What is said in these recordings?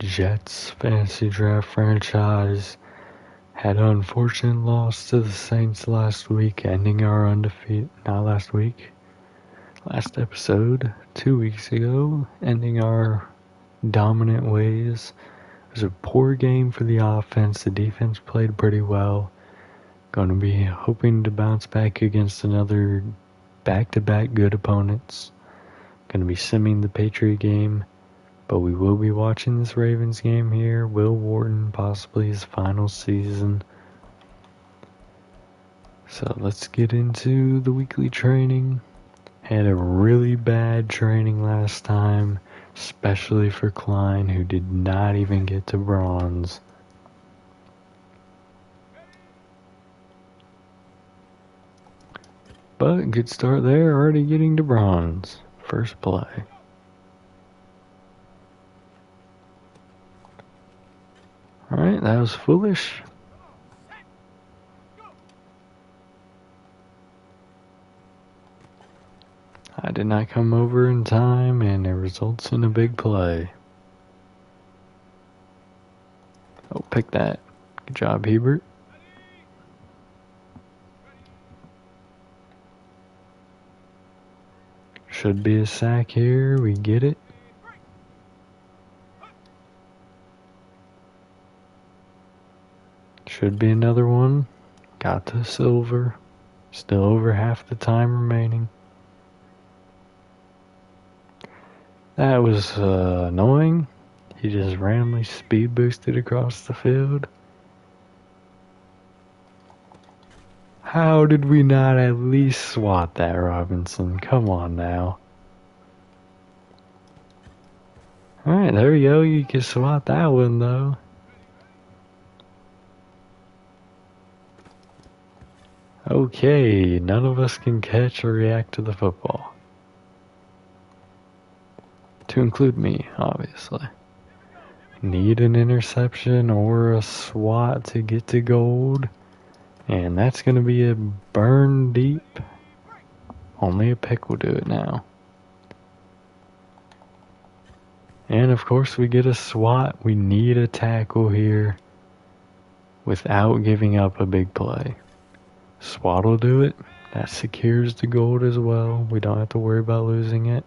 Jets fantasy draft franchise had an unfortunate loss to the Saints last week, ending our undefeated, not last week, last episode, 2 weeks ago, ending our dominant ways. It was a poor game for the offense. The defense played pretty well. Going to be hoping to bounce back against another back-to-back good opponents. Going to be simming the Patriot game, but we will be watching this Ravens game here. Will Wharton, possibly his final season. So let's get into the weekly training. Had a really bad training last time, especially for Klein, who did not even get to bronze. But good start there, already getting to bronze. First play. Alright, that was foolish. I did not come over in time, and it results in a big play. Oh, pick that. Good job, Hebert. Should be a sack here. We get it. Should be another one. Got to Silver. Still over half the time remaining. That was annoying. He just randomly speed boosted across the field. How did we not at least swat that, Robinson? Come on now. Alright, there we go. You can swat that one, though. Okay, none of us can catch or react to the football. To include me, obviously. Need an interception or a swat to get to gold. And that's going to be a burn deep. Only a pick will do it now. And of course we get a swat. We need a tackle here without giving up a big play. Swat will do it. That secures the gold as well. We don't have to worry about losing it.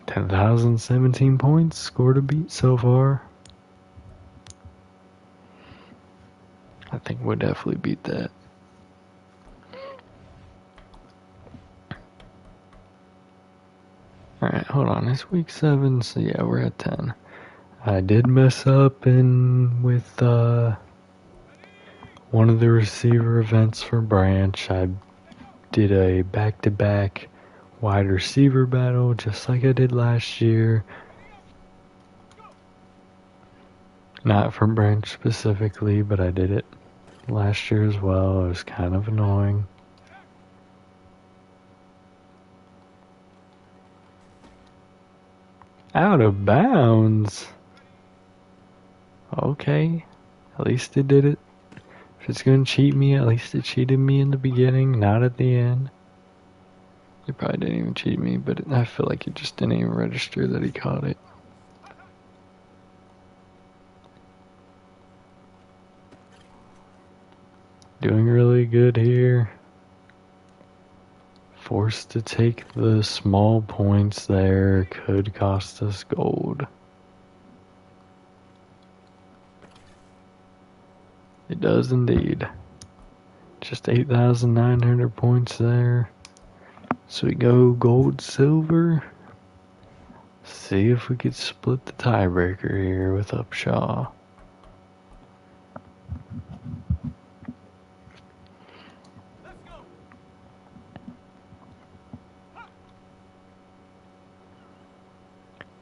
10,017 points. Scored a beat so far. I think we'll definitely beat that. Alright, hold on. It's week 7, so yeah, we're at 10. I did mess up with one of the receiver events for Branch. I did a back-to-back wide receiver battle just like I did last year. Not for Branch specifically, but I did it last year as well. It was kind of annoying. Out of bounds. Okay, at least it did it. If it's gonna cheat me, at least it cheated me in the beginning, not at the end. It probably didn't even cheat me, but I feel like it just didn't even register that he caught it. Doing really good here. Forced to take the small points there, could cost us gold. It does indeed. Just 8,900 points there. So we go gold, silver. See if we could split the tiebreaker here with Upshaw.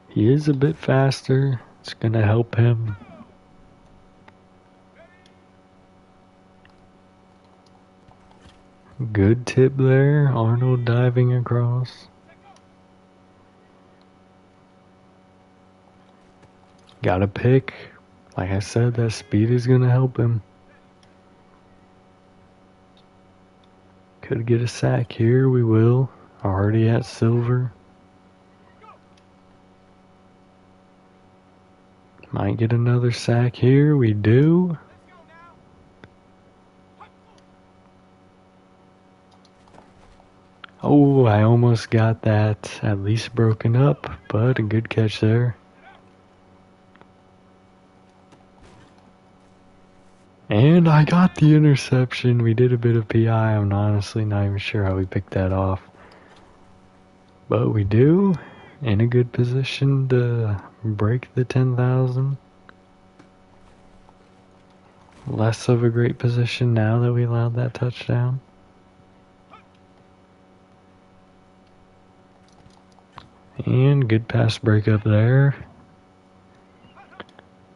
He is a bit faster. It's going to help him. Good tip there. Arnold diving across. Got a pick. Like I said, that speed is going to help him. Could get a sack here. We will. Already at silver. Might get another sack here. We do. Oh, I almost got that at least broken up, but a good catch there. And I got the interception. We did a bit of PI. I'm honestly not even sure how we picked that off. But we do. In a good position to break the 10,000. Less of a great position now that we allowed that touchdown. And good pass breakup there.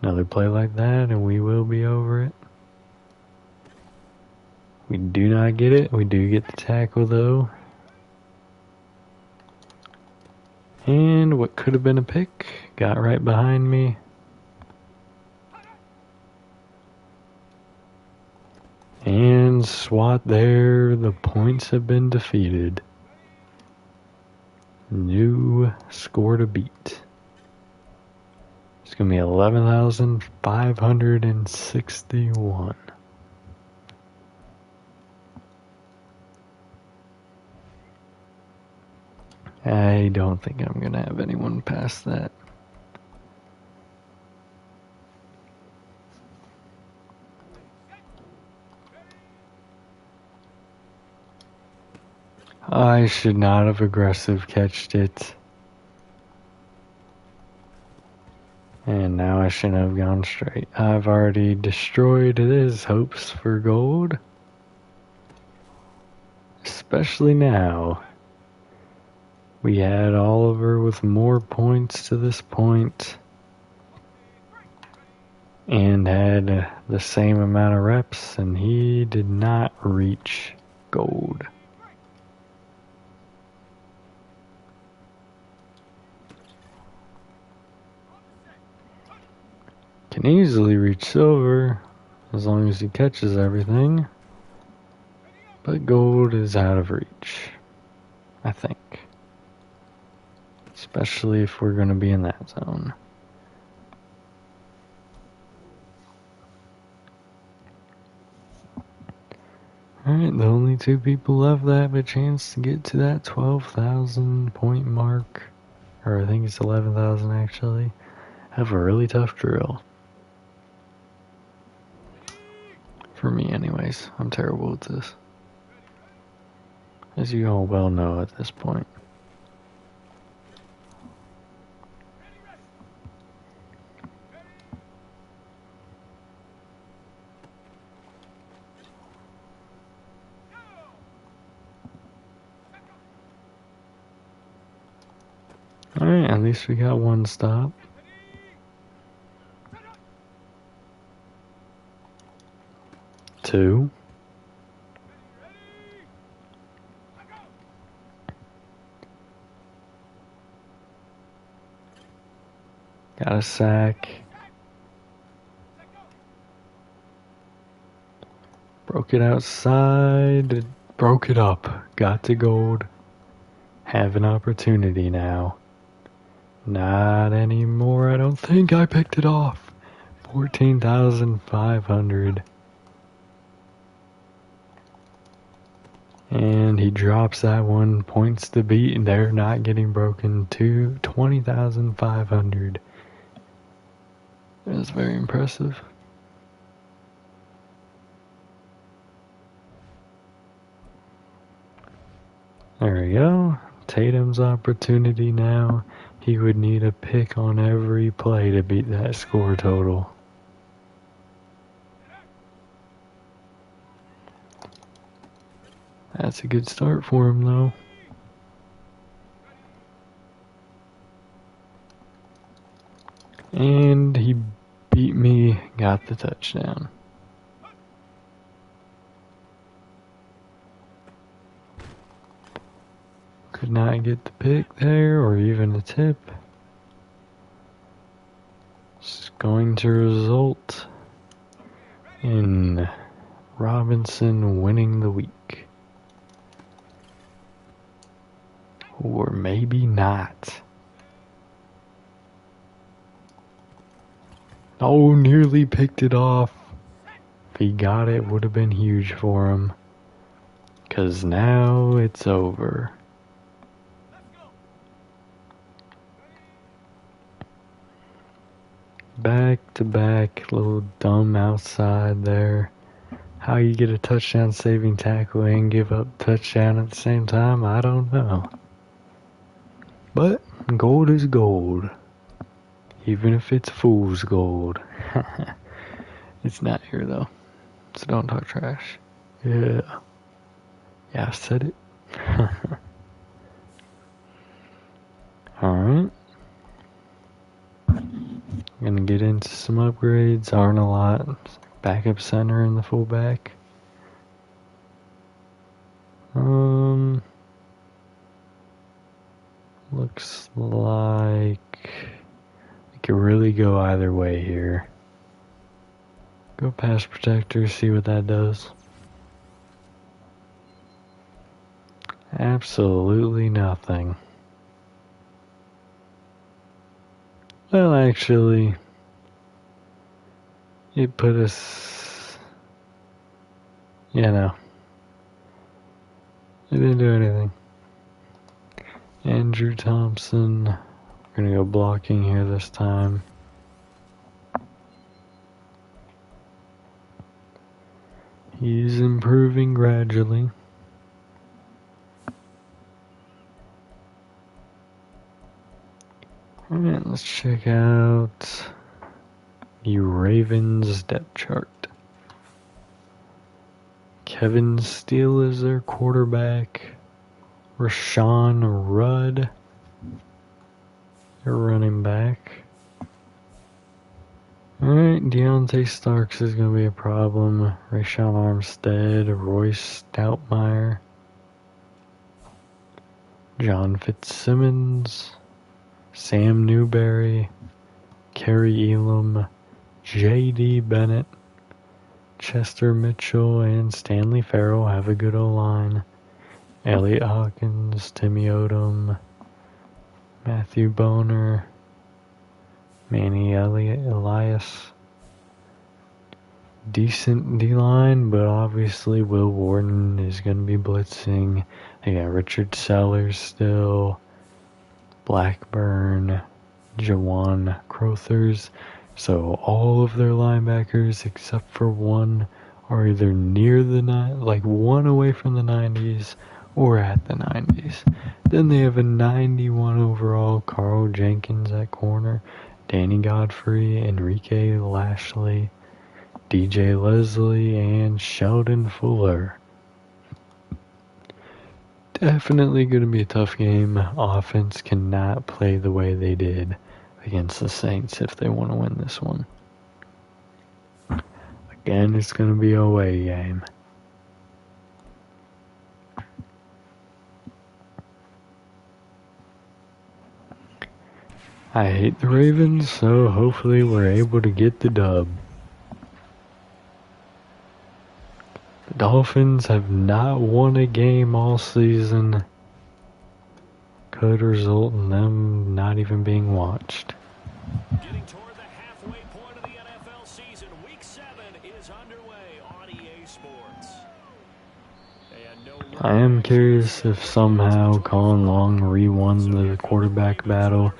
Another play like that and we will be over it. We do not get it. We do get the tackle though. And what could have been a pick got right behind me. And SWAT there. The points have been defeated. New score to beat. It's going to be 11,561. I don't think I'm going to have anyone past that. I should not have aggressive catched it. And now I shouldn't have gone straight. I've already destroyed his hopes for gold. Especially now. We had Oliver with more points to this point. And had the same amount of reps. And he did not reach gold. Can easily reach silver as long as he catches everything, but gold is out of reach, I think, especially if we're going to be in that zone. Alright, the only two people left that have a chance to get to that 12,000 point mark, or I think it's 11,000 actually, have a really tough drill. For me anyways, I'm terrible at this. As you all well know at this point. Alright, at least we got one stop. Two. Got a sack. Broke it outside. Broke it up. Got to gold. Have an opportunity now. Not anymore. I don't think I picked it off. 14,500. And he drops that one. Points to beat. And they're not getting broken to 20,500. That's very impressive. There we go. Tatum's opportunity now. He would need a pick on every play to beat that score total. That's a good start for him though. And he beat me, got the touchdown. Could not get the pick there or even a tip. It's going to result in Robinson winning the week. Or maybe not. Oh, nearly picked it off. If he got it, would have been huge for him. 'Cause now it's over. Back to back, little dumb outside there. How you get a touchdown saving tackle and give up touchdown at the same time, I don't know. But gold is gold. Even if it's fool's gold. It's not here though. So don't talk trash. Yeah. Yeah, I said it. Alright. Gonna get into some upgrades. Arnold, backup center in the fullback. Looks like it could really go either way here. Go pass protector, see what that does. Absolutely nothing. Well, actually, it put us, you know, it didn't do anything. Andrew Thompson, we're gonna go blocking here this time. He's improving gradually. Alright, let's check out the Ravens depth chart. Kevin Steele is their quarterback. Rashawn Rudd, their running back. Alright, Deontay Starks is going to be a problem. Rashawn Armstead, Royce Stoutmeyer, John Fitzsimmons, Sam Newberry, Kerry Elam, J.D. Bennett, Chester Mitchell, and Stanley Farrell have a good O-line. Elliot Hawkins, Timmy Odom, Matthew Boner, Manny Elias. Decent D-line, but obviously Will Warden is going to be blitzing. They got Richard Sellers still, Blackburn, Jawan Crothers. So all of their linebackers except for one are either near the one away from the 90s or at the 90s. Then they have a 91 overall Carl Jenkins at corner, Danny Godfrey, Enrique Lashley, DJ Leslie, and Sheldon Fuller. Definitely going to be a tough game. Offense cannot play the way they did against the Saints if they want to win this one. Again, it's going to be a away game. I hate the Ravens, so hopefully we're able to get the dub. The Dolphins have not won a game all season. Could result in them not even being watched. Getting toward the halfway point of the NFL season, Week 7 is underway on EA Sports. I am curious if somehow Colin Long re-won the quarterback battle.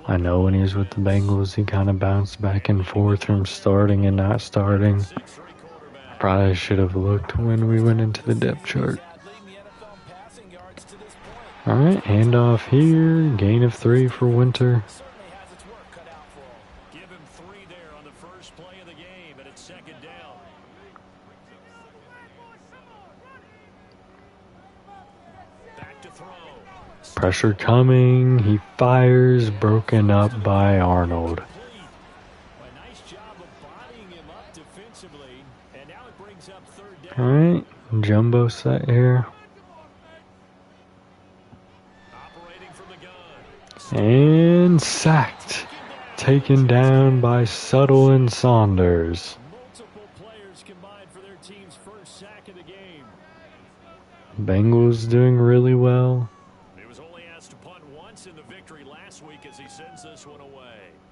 I know when he was with the Bengals, he kind of bounced back and forth from starting and not starting. Probably should have looked when we went into the depth chart. Alright, handoff here. Gain of 3 for Winter. Give him 3 there on the first play of the game, and it's second down. Back to throw. Pressure coming. He fires. Broken up by Arnold. A nice job of bodying him up defensively, and now it brings up third down. Alright, jumbo set here. Operating from the gun. And sacked. Taken down by Suttle and Saunders. Multiple players combined for their team's first sack of the game. Bengals doing really well. He was only asked to punt once in the victory last week as he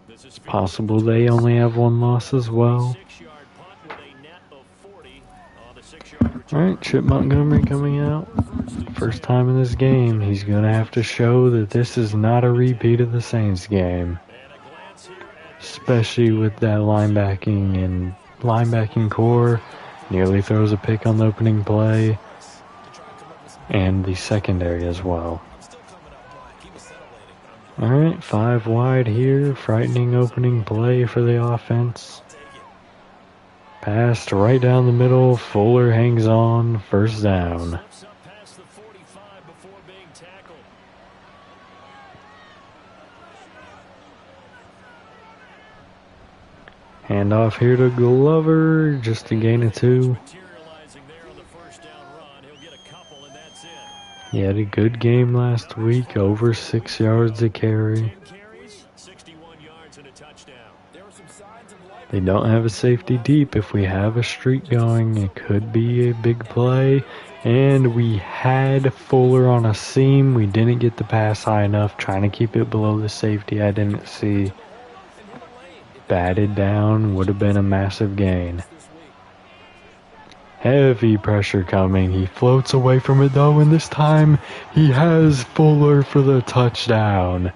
It's possible they only have one loss as well. Alright, Chip Montgomery coming out. First time in this game, he's going to have to show that this is not a repeat of the Saints game. Especially with that linebacking core. Nearly throws a pick on the opening play. And the secondary as well. Alright, 5 wide here. Frightening opening play for the offense. Passed right down the middle. Fuller hangs on. First down. Handoff here to Glover. Just a gain of 2. He had a good game last week. Over 6 yards a carry. They don't have a safety deep. If we have a streak going, it could be a big play. And we had Fuller on a seam. We didn't get the pass high enough. Trying to keep it below the safety I didn't see. Batted down. Would have been a massive gain. Heavy pressure coming. He floats away from it though. And this time he has Fuller for the touchdown.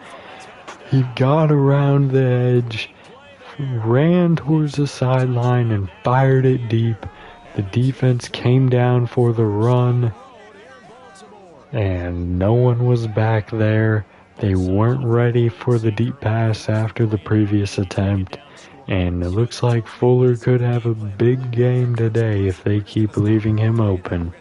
He got around the edge. Ran towards the sideline and fired it deep. The defense came down for the run and no one was back there. They weren't ready for the deep pass after the previous attempt, and it looks like Fuller could have a big game today if they keep leaving him open.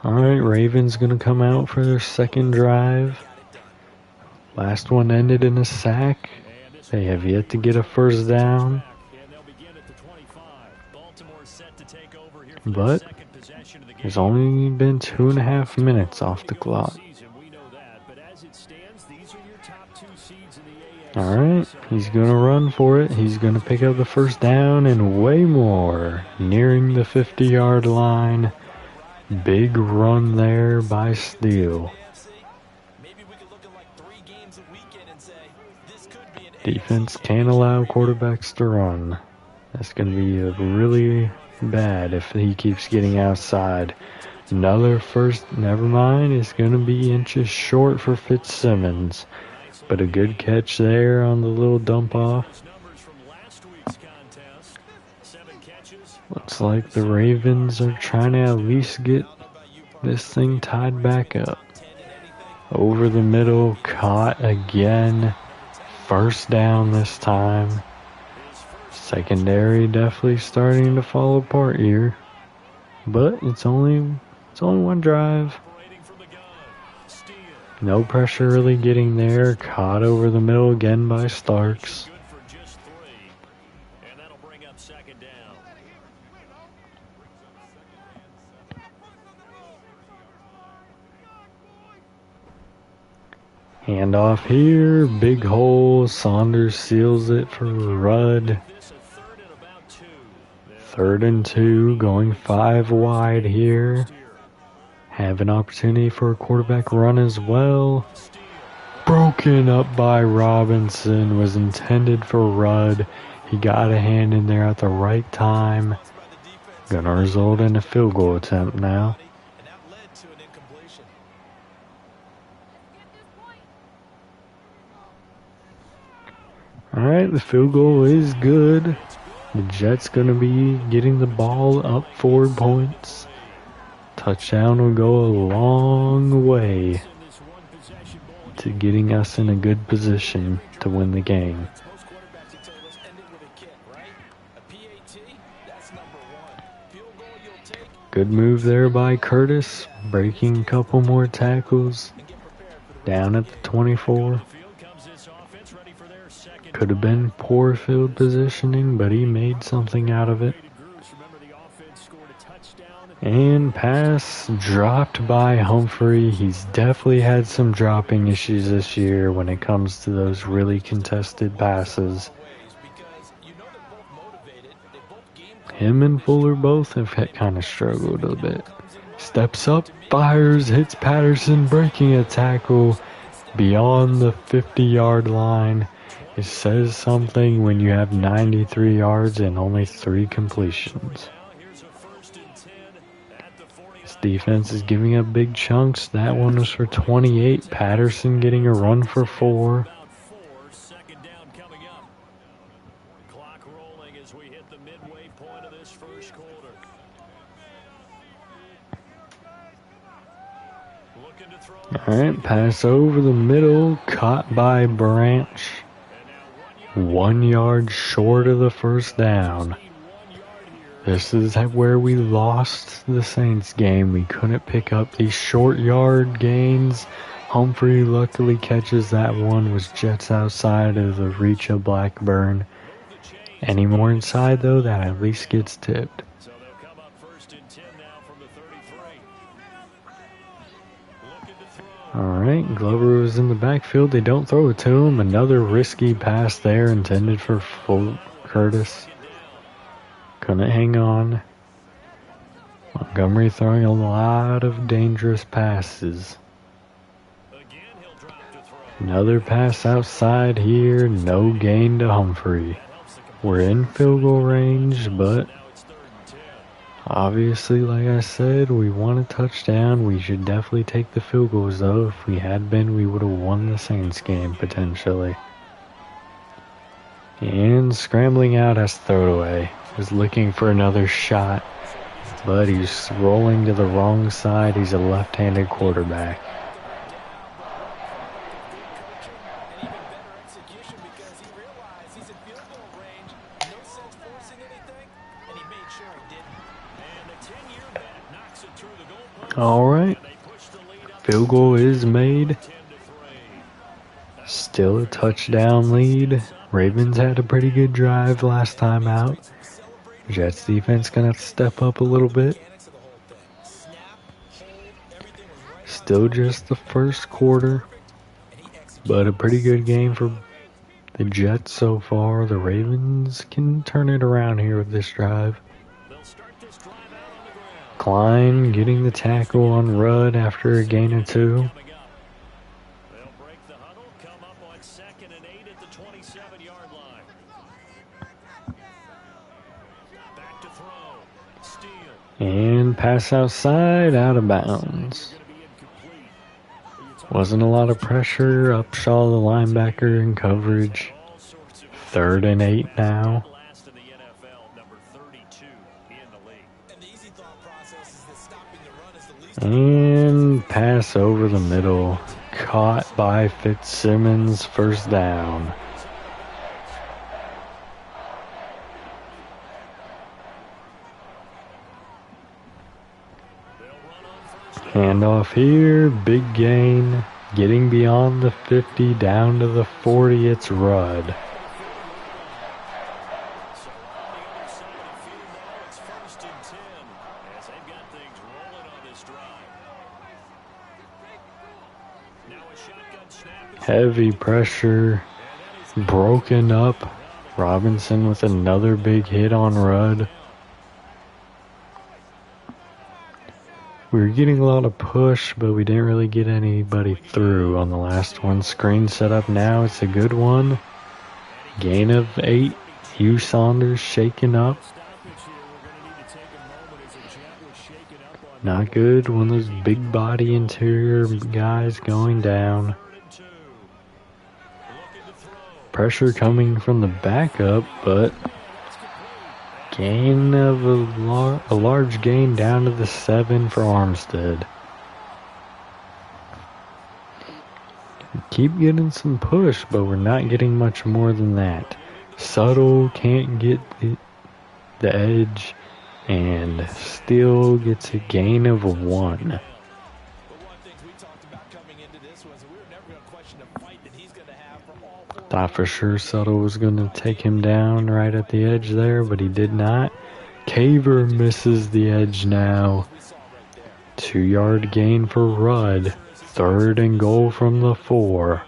Alright, Ravens gonna come out for their second drive. Last one ended in a sack. They have yet to get a first down. But there's only been 2.5 minutes off the clock. Alright, he's gonna run for it. He's gonna pick up the first down and way more. Nearing the 50-yard line. Big run there by Steele. Defense can't allow quarterbacks to run. That's going to be really bad if he keeps getting outside. Another first, never mind, it's going to be inches short for Fitzsimmons. But a good catch there on the little dump off. Looks like the Ravens are trying to at least get this thing tied back up. Over the middle, caught again. First down this time. Secondary definitely starting to fall apart here. But it's only one drive. No pressure really getting there. Caught over the middle again by Starks. Handoff here, big hole, Saunders seals it for Rudd. 3rd and 2, going 5 wide here. Have an opportunity for a quarterback run as well. Broken up by Robinson, was intended for Rudd. He got a hand in there at the right time. Gonna result in a field goal attempt now. Alright, the field goal is good. The Jets going to be getting the ball up 4 points. Touchdown will go a long way to getting us in a good position to win the game. Good move there by Curtis, breaking a couple more tackles. Down at the 24. Could have been poor field positioning, but he made something out of it. And pass dropped by Humphrey. He's definitely had some dropping issues this year when it comes to those really contested passes. Him and Fuller both have kind of struggled a bit. Steps up, fires, hits Patterson, breaking a tackle beyond the 50-yard line. It says something when you have 93 yards and only 3 completions. This defense is giving up big chunks. That one was for 28. Patterson getting a run for 4. Second down coming up. Clock rolling as we hit the midway point of this first quarter. Looking to throw. Alright, pass over the middle, caught by Branch. 1 yard short of the first down. This is where we lost the Saints game. We couldn't pick up these short yard gains. Humphrey luckily catches that one. Was just outside of the reach of Blackburn. Any more inside though, that at least gets tipped. So they'll come up first and 10 now from the 33. Looking to throw. Alright, Glover was in the backfield. They don't throw it to him. Another risky pass there intended for Curtis. Couldn't hang on. Montgomery throwing a lot of dangerous passes. Again, he'll drop to throw. Another pass outside here. No gain to Humphrey. We're in field goal range, but Now it's 3rd and 10. obviously, like I said, we want a touchdown. We should definitely take the field goals, though. If we had been, we would have won the Saints game, potentially. And scrambling out as throwaway. Was looking for another shot, but he's rolling to the wrong side. He's a left-handed quarterback. Alright, field goal is made. Still a touchdown lead. Ravens had a pretty good drive last time out. Jets defense gonna have to step up a little bit. Still just the first quarter, but a pretty good game for the Jets so far. The Ravens can turn it around here with this drive. Klein getting the tackle on Rudd after a gain of 2. They'll break the huddle, come up on 2nd and 8 at the 27-yard line. Back to throw. Steele. And pass outside, out of bounds. Wasn't a lot of pressure. Upshaw, the linebacker, in coverage. 3rd and 8 now. Last in the NFL, number 32 in the league. And the easy thought process is that stopping the run is the least. And pass over the middle. Caught by Fitzsimmons. First down. Handoff here. Big gain. Getting beyond the 50, down to the 40. It's Rudd. So on the other side of the field now, it's 1st and 10 as they've got things rolling on this drive. Now a shotgun snap. Heavy pressure. Broken up. Robinson with another big hit on Rudd. We were getting a lot of push, but we didn't really get anybody through on the last one. Screen set up now. It's a good one. Gain of 8. Hugh Saunders shaken up. Not good. One of those big body interior guys going down. Pressure coming from the backup, but gain of a large gain down to the 7 for Armstead. Keep getting some push, but we're not getting much more than that. Subtle can't get the edge and still gets a gain of 1. Thought for sure Subtle was going to take him down right at the edge there, but he did not. Caver misses the edge now. 2-yard gain for Rudd. 3rd and goal from the 4.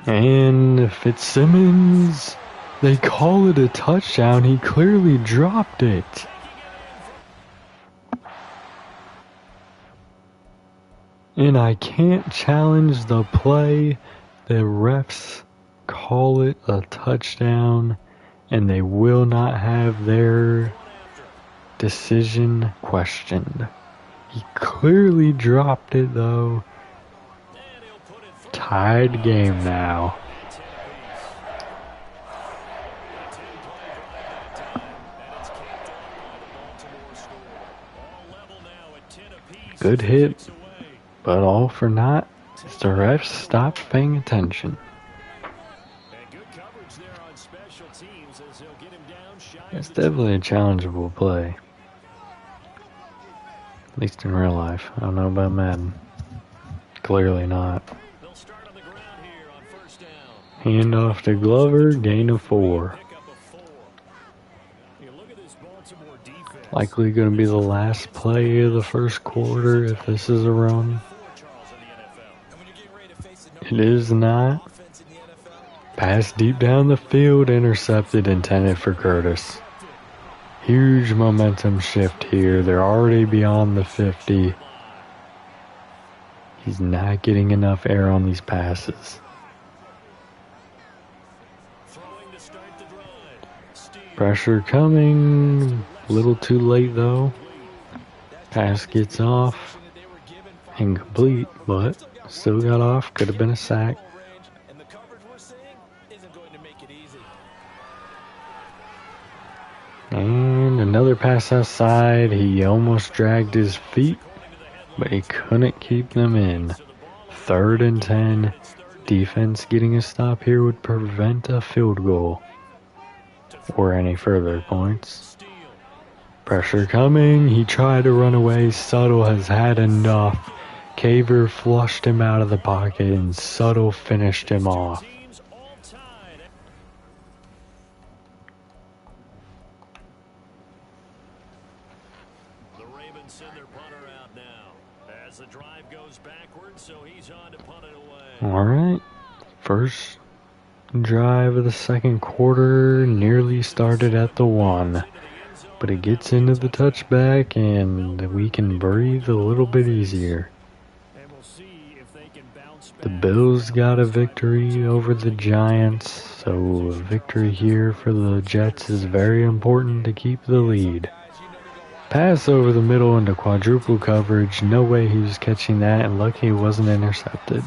And Fitzsimmons They call it a touchdown. He clearly dropped it. And I can't challenge the play. The refs call it a touchdown, and they will not have their decision questioned. He clearly dropped it though. Tied game now. Good hit, but all for naught as the refs stopped paying attention. It's definitely a challengeable play. At least in real life. I don't know about Madden. Clearly not. Hand off to Glover, gain of 4. Likely going to be the last play of the first quarter if this is a run. It is not. Pass deep down the field, intercepted, intended for Curtis. Huge momentum shift here. They're already beyond the 50. He's not getting enough air on these passes. Pressure coming. A little too late though. Pass gets off. Incomplete, but still got off. Could have been a sack. And another pass outside. He almost dragged his feet, but he couldn't keep them in. 3rd and 10. Defense getting a stop here would prevent a field goal or any further points. Pressure coming. He tried to run away. Suttle has had enough. Caver flushed him out of the pocket and Suttle finished him off. The Ravens send their punter out now as the drive goes backwards, so he's on to punt it away. All right. First drive of the second quarter nearly started at the 1. But it gets into the touchback and we can breathe a little bit easier. The Bills got a victory over the Giants, so a victory here for the Jets is very important to keep the lead. Pass over the middle into quadruple coverage. No way he was catching that, and lucky he wasn't intercepted.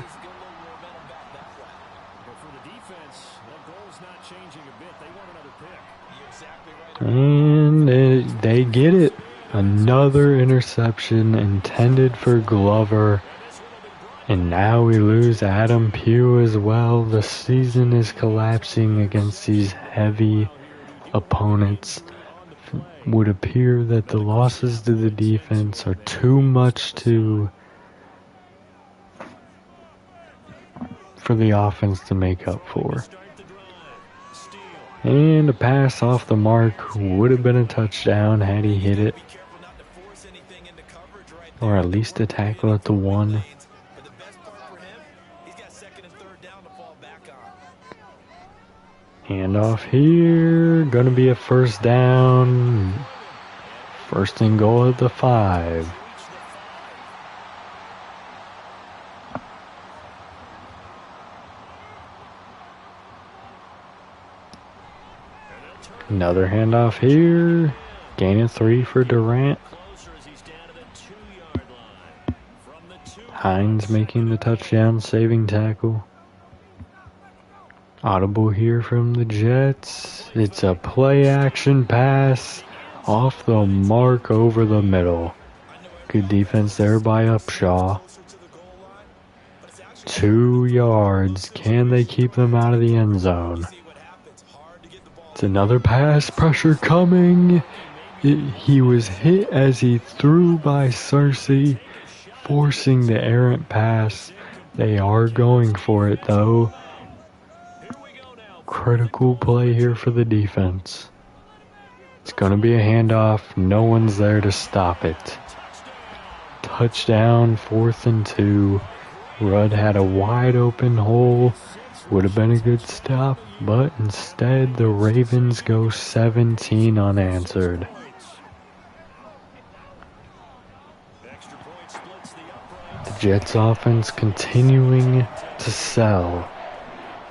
And they get it. Another interception intended for Glover. And now we lose Adam Pugh as well. The season is collapsing against these heavy opponents. It would appear that the losses to the defense are too much for the offense to make up for. And a pass off the mark would have been a touchdown had he hit it. Or at least a tackle at the 1. Handoff here. Gonna be a first down. 1st and goal at the 5. Another handoff here. Gain of 3 for Durant. Hines making the touchdown saving tackle. Audible here from the Jets. It's a play action pass off the mark over the middle. Good defense there by Upshaw. 2 yards. Can they keep them out of the end zone? It's another pass. Pressure coming. He was hit as he threw by Cersei, forcing the errant pass. They are going for it though. Critical play here for the defense. It's going to be a handoff. No one's there to stop it. Touchdown, 4th and 2. Rudd had a wide open hole. Would have been a good stop, but instead the Ravens go 17 unanswered. The Jets offense continuing to sell.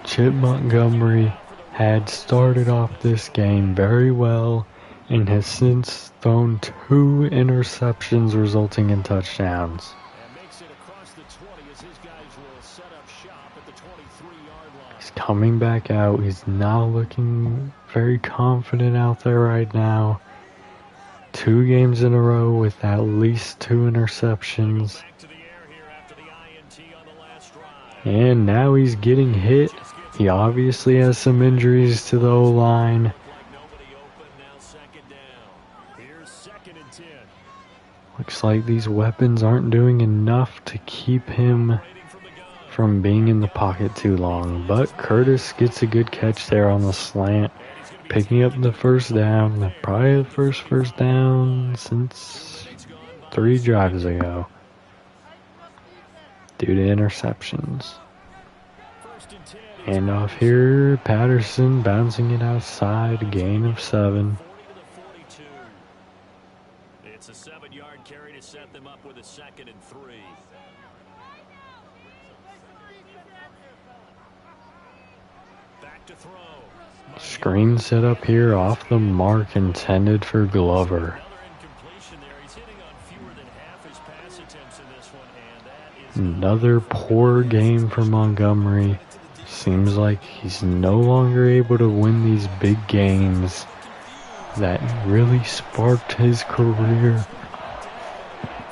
Chip Montgomery had started off this game very well and has since thrown 2 interceptions resulting in touchdowns. He's coming back out. He's not looking very confident out there right now. 2 games in a row with at least 2 interceptions. And now he's getting hit. He obviously has some injuries to the O-line. Looks like these weapons aren't doing enough to keep him from being in the pocket too long. But Curtis gets a good catch there on the slant, picking up the first down. Probably the first down since 3 drives ago, due to interceptions. And off here, Patterson bouncing it outside, gain of 7. It's a 7-yard carry to set them up with a 2nd and 3. Back to throw. Screen set up here off the mark intended for Glover. Another poor game for Montgomery. Seems like he's no longer able to win these big games that really sparked his career.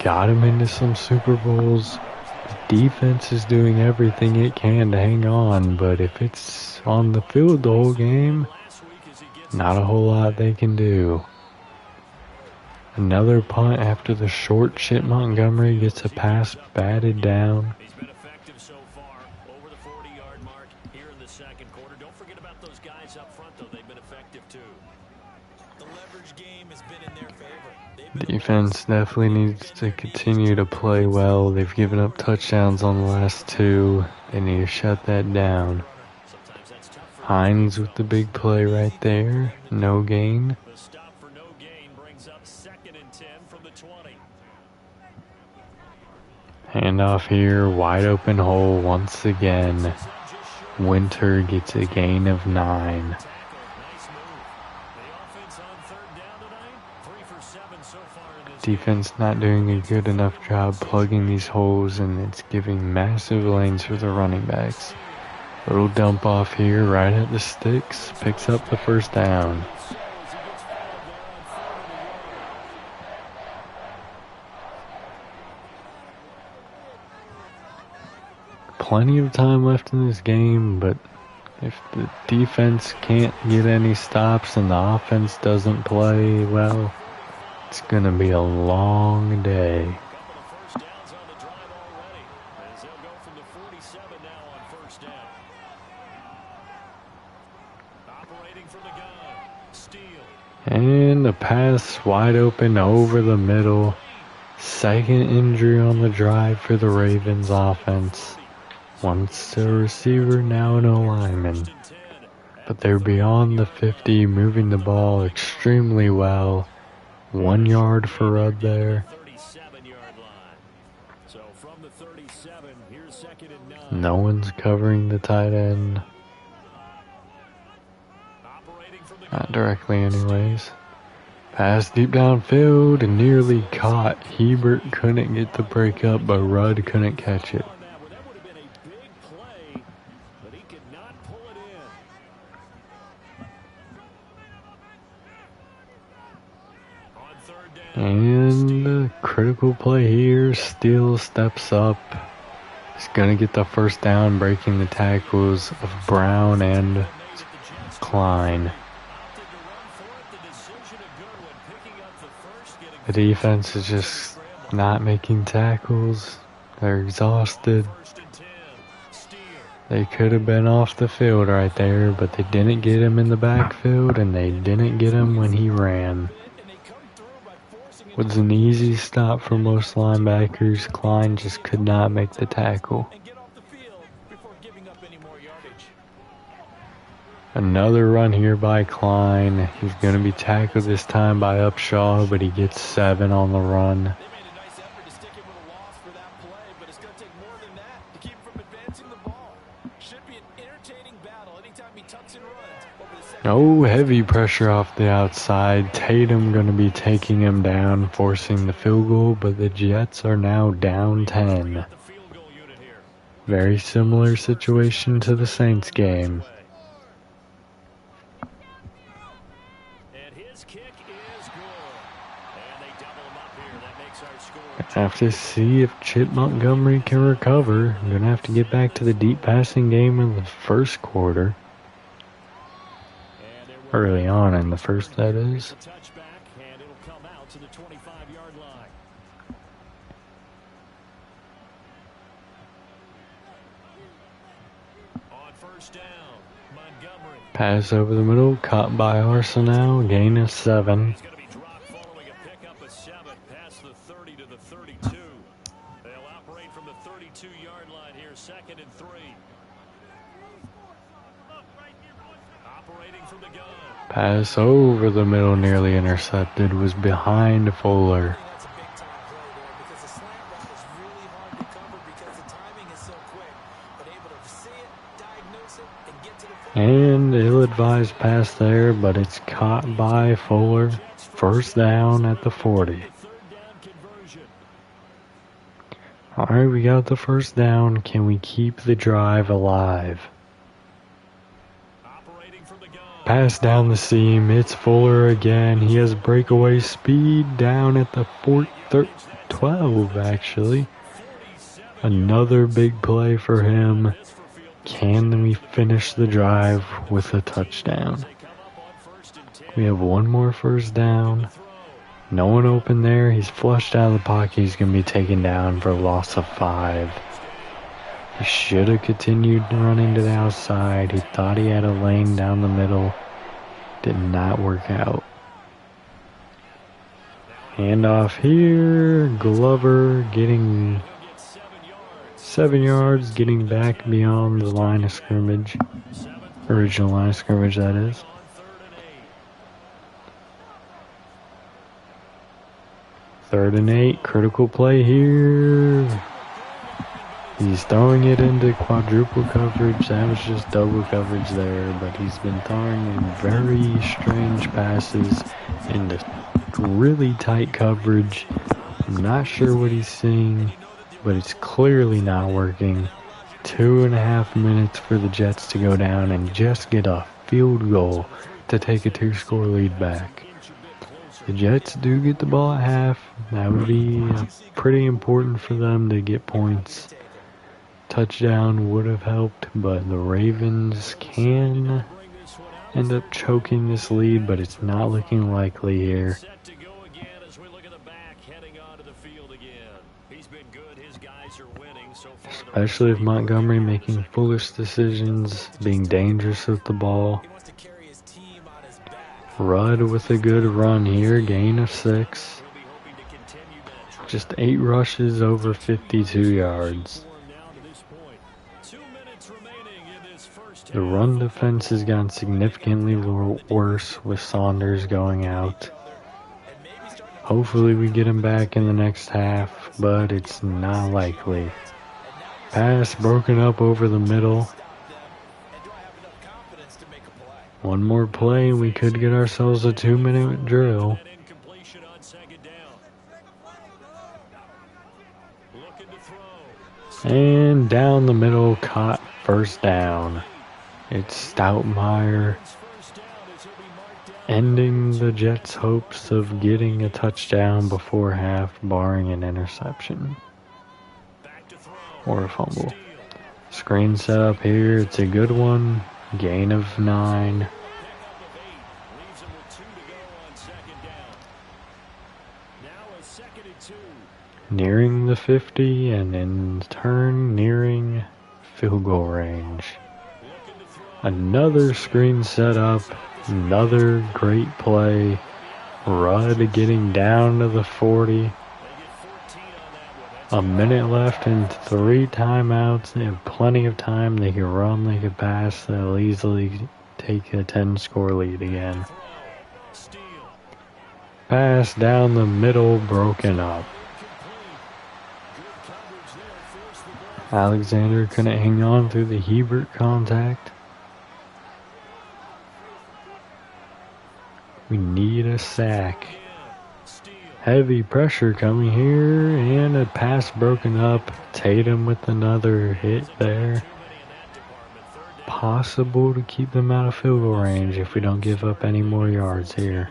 Got him into some Super Bowls. The defense is doing everything it can to hang on, but if it's on the field the whole game, not a whole lot they can do. Another punt after the short. Chip Montgomery gets a pass batted down. He's been effective so far, over the 40-yard mark here in the 2nd quarter. Don't forget about those guys up front, though. They've been effective, too. The leverage game has been in their favor. Defense definitely needs to continue to play well. They've given up touchdowns on the last 2. They need to shut that down. Hines with the big play right there. No gain. The stop for no gain brings up 2nd and 10 from the 20. Handoff here, wide open hole once again. Winter gets a gain of 9. Defense not doing a good enough job plugging these holes, and it's giving massive lanes for the running backs. Little dump off here right at the sticks, picks up the first down. Plenty of time left in this game, but if the defense can't get any stops and the offense doesn't play well, it's gonna be a long day. And the pass wide open over the middle. 2nd injury on the drive for the Ravens offense. Once a receiver, now an O-lineman. But they're beyond the 50, moving the ball extremely well. 1 yard for Rudd there. No one's covering the tight end. Not directly anyways. Pass deep downfield and nearly caught. Hebert couldn't get the break up, but Rudd couldn't catch it. And the critical play here, Steele steps up. He's gonna get the first down, breaking the tackles of Brown and Klein. The defense is just not making tackles. They're exhausted. They could have been off the field right there, but they didn't get him in the backfield, and they didn't get him when he ran. Was an easy stop for most linebackers. Klein just could not make the tackle. Another run here by Klein. He's going to be tackled this time by Upshaw, but he gets 7 on the run. They made a nice effort to stick him with a loss for that play, but it's going to take more than that to keep him from advancing the ball. Should be an entertaining battle anytime he tucks and runs over the second. Oh, heavy pressure off the outside. Tatum going to be taking him down, forcing the field goal, but the Jets are now down 10. Very similar situation to the Saints game. Have to see if Chip Montgomery can recover. I'm going to have to get back to the deep passing game in the first quarter. Early on in the first, that is. Pass over the middle, caught by Arsenal, gain of 7. Pass over the middle, nearly intercepted, was behind Fuller. And ill-advised pass there, but it's caught by Fuller. First down at the 40. Alright, we got the first down. Can we keep the drive alive? Pass down the seam. It's Fuller again. He has breakaway speed down at the 12, actually. Another big play for him. Can we finish the drive with a touchdown? We have one more first down. No one open there. He's flushed out of the pocket. He's going to be taken down for a loss of 5. He should have continued running to the outside. He thought he had a lane down the middle. Did not work out. Handoff here. Glover getting 7 yards, getting back beyond the line of scrimmage. Original line of scrimmage, that is. Third and 8, critical play here. He's throwing it into quadruple coverage. That was just double coverage there, but he's been throwing in very strange passes into really tight coverage. I'm not sure what he's seeing, but it's clearly not working. 2.5 minutes for the Jets to go down and just get a field goal to take a 2-score lead back. The Jets do get the ball at half. That would be pretty important for them to get points. Touchdown would have helped, but the Ravens can end up choking this lead, but it's not looking likely here. Especially if Montgomery making foolish decisions, being dangerous with the ball. Rudd with a good run here, gain of 6. Just 8 rushes over 52 yards. The run defense has gotten significantly worse with Saunders going out. Hopefully we get him back in the next half, but it's not likely. Pass broken up over the middle. One more play and we could get ourselves a 2-minute drill. And down the middle, caught, first down. It's Stoutmire ending the Jets' hopes of getting a touchdown before half, barring an interception or a fumble. Screen set up here, it's a good one. Gain of 9. Nearing the 50 and in turn nearing field goal range. Another screen set up. Another great play. Rudd getting down to the 40. A minute left and 3 timeouts. They have plenty of time. They can run, they can pass. They'll easily take a 10-score lead again. Pass down the middle, broken up. Alexander couldn't hang on through the Hebert contact. We need a sack. Heavy pressure coming here, and a pass broken up. Tatum with another hit there. Possible to keep them out of field goal range if we don't give up any more yards here.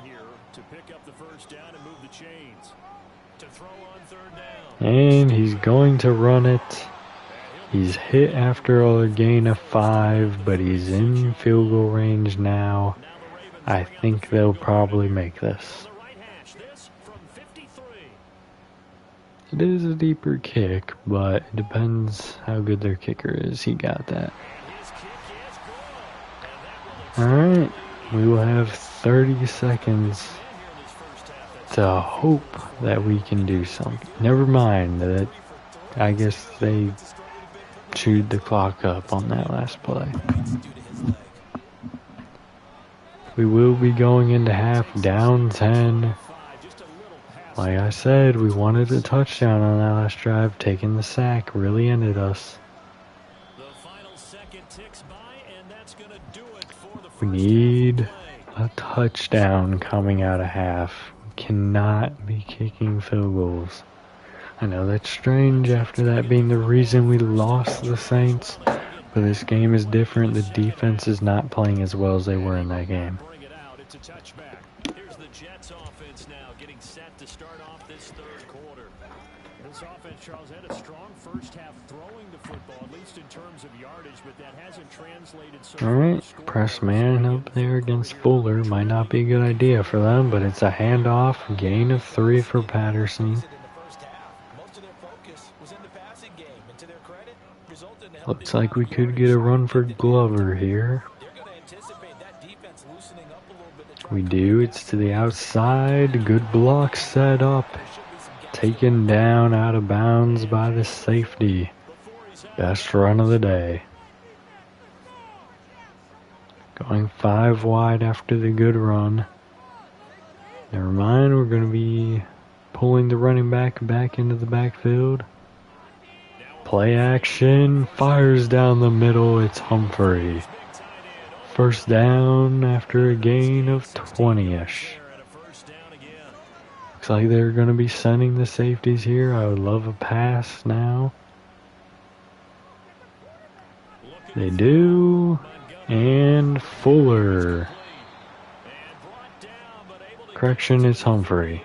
And he's going to run it. He's hit after a gain of 5, but he's in field goal range now. I think they'll probably make this. It is a deeper kick, but it depends how good their kicker is. He got that. Alright, we will have 30 seconds to hope that we can do something. Never mind that I guess they chewed the clock up on that last play. We will be going into half down 10. Like I said, we wanted a touchdown on that last drive. Taking the sack really ended us. We need a touchdown coming out of half. We cannot be kicking field goals. I know that's strange after that being the reason we lost the Saints, but this game is different. The defense is not playing as well as they were in that game. Here's the Jets offense now getting set to start off this third quarter. This offense, Charles, had a strong first half throwing the football, at least in terms of yardage, but that hasn't translated so. Alright, press man up there against Fuller. Might not be a good idea for them, but it's a handoff. Gain of 3 for Patterson. Looks like we could get a run for Glover here. We do. It's to the outside. Good block set up. Taken down out of bounds by the safety. Best run of the day. Going 5 wide after the good run. Never mind, we're going to be pulling the running back into the backfield. Play action. Fires down the middle. It's Humphrey. First down after a gain of 20-ish. Looks like they're going to be sending the safeties here. I would love a pass now. They do. And Fuller. Correction, it's Humphrey.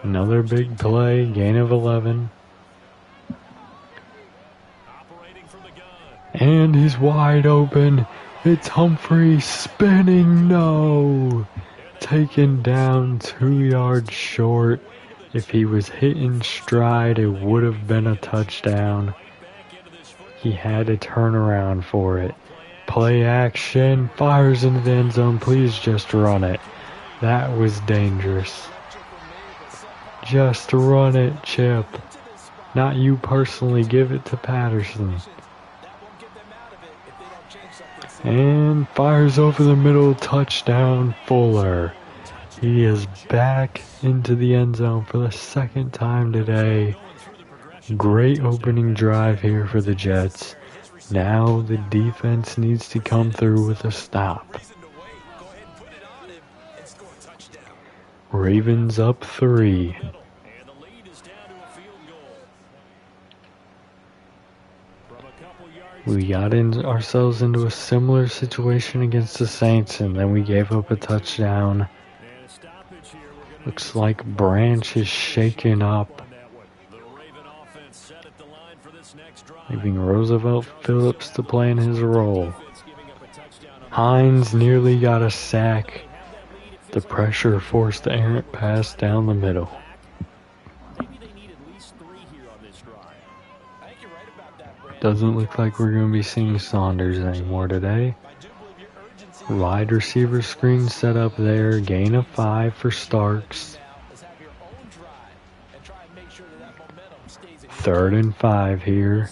Another big play. Gain of 11. And he's wide open. It's Humphrey spinning. No. Taken down 2 yards short. If he was hit in stride, it would have been a touchdown. He had to turn around for it. Play action. Fires into the end zone. Please just run it. That was dangerous. Just run it, Chip. Not you personally. Give it to Patterson. And fires over the middle, touchdown, Fuller. He is back into the end zone for the second time today. Great opening drive here for the Jets. Now the defense needs to come through with a stop. Ravens up 3. We got ourselves into a similar situation against the Saints, and then we gave up a touchdown. Looks like Branch is shaken up, leaving Roosevelt Phillips to play in his role. Hines nearly got a sack. The pressure forced the errant pass down the middle. Doesn't look like we're going to be seeing Saunders anymore today. Wide receiver screen set up there. Gain of 5 for Starks. 3rd and 5 here.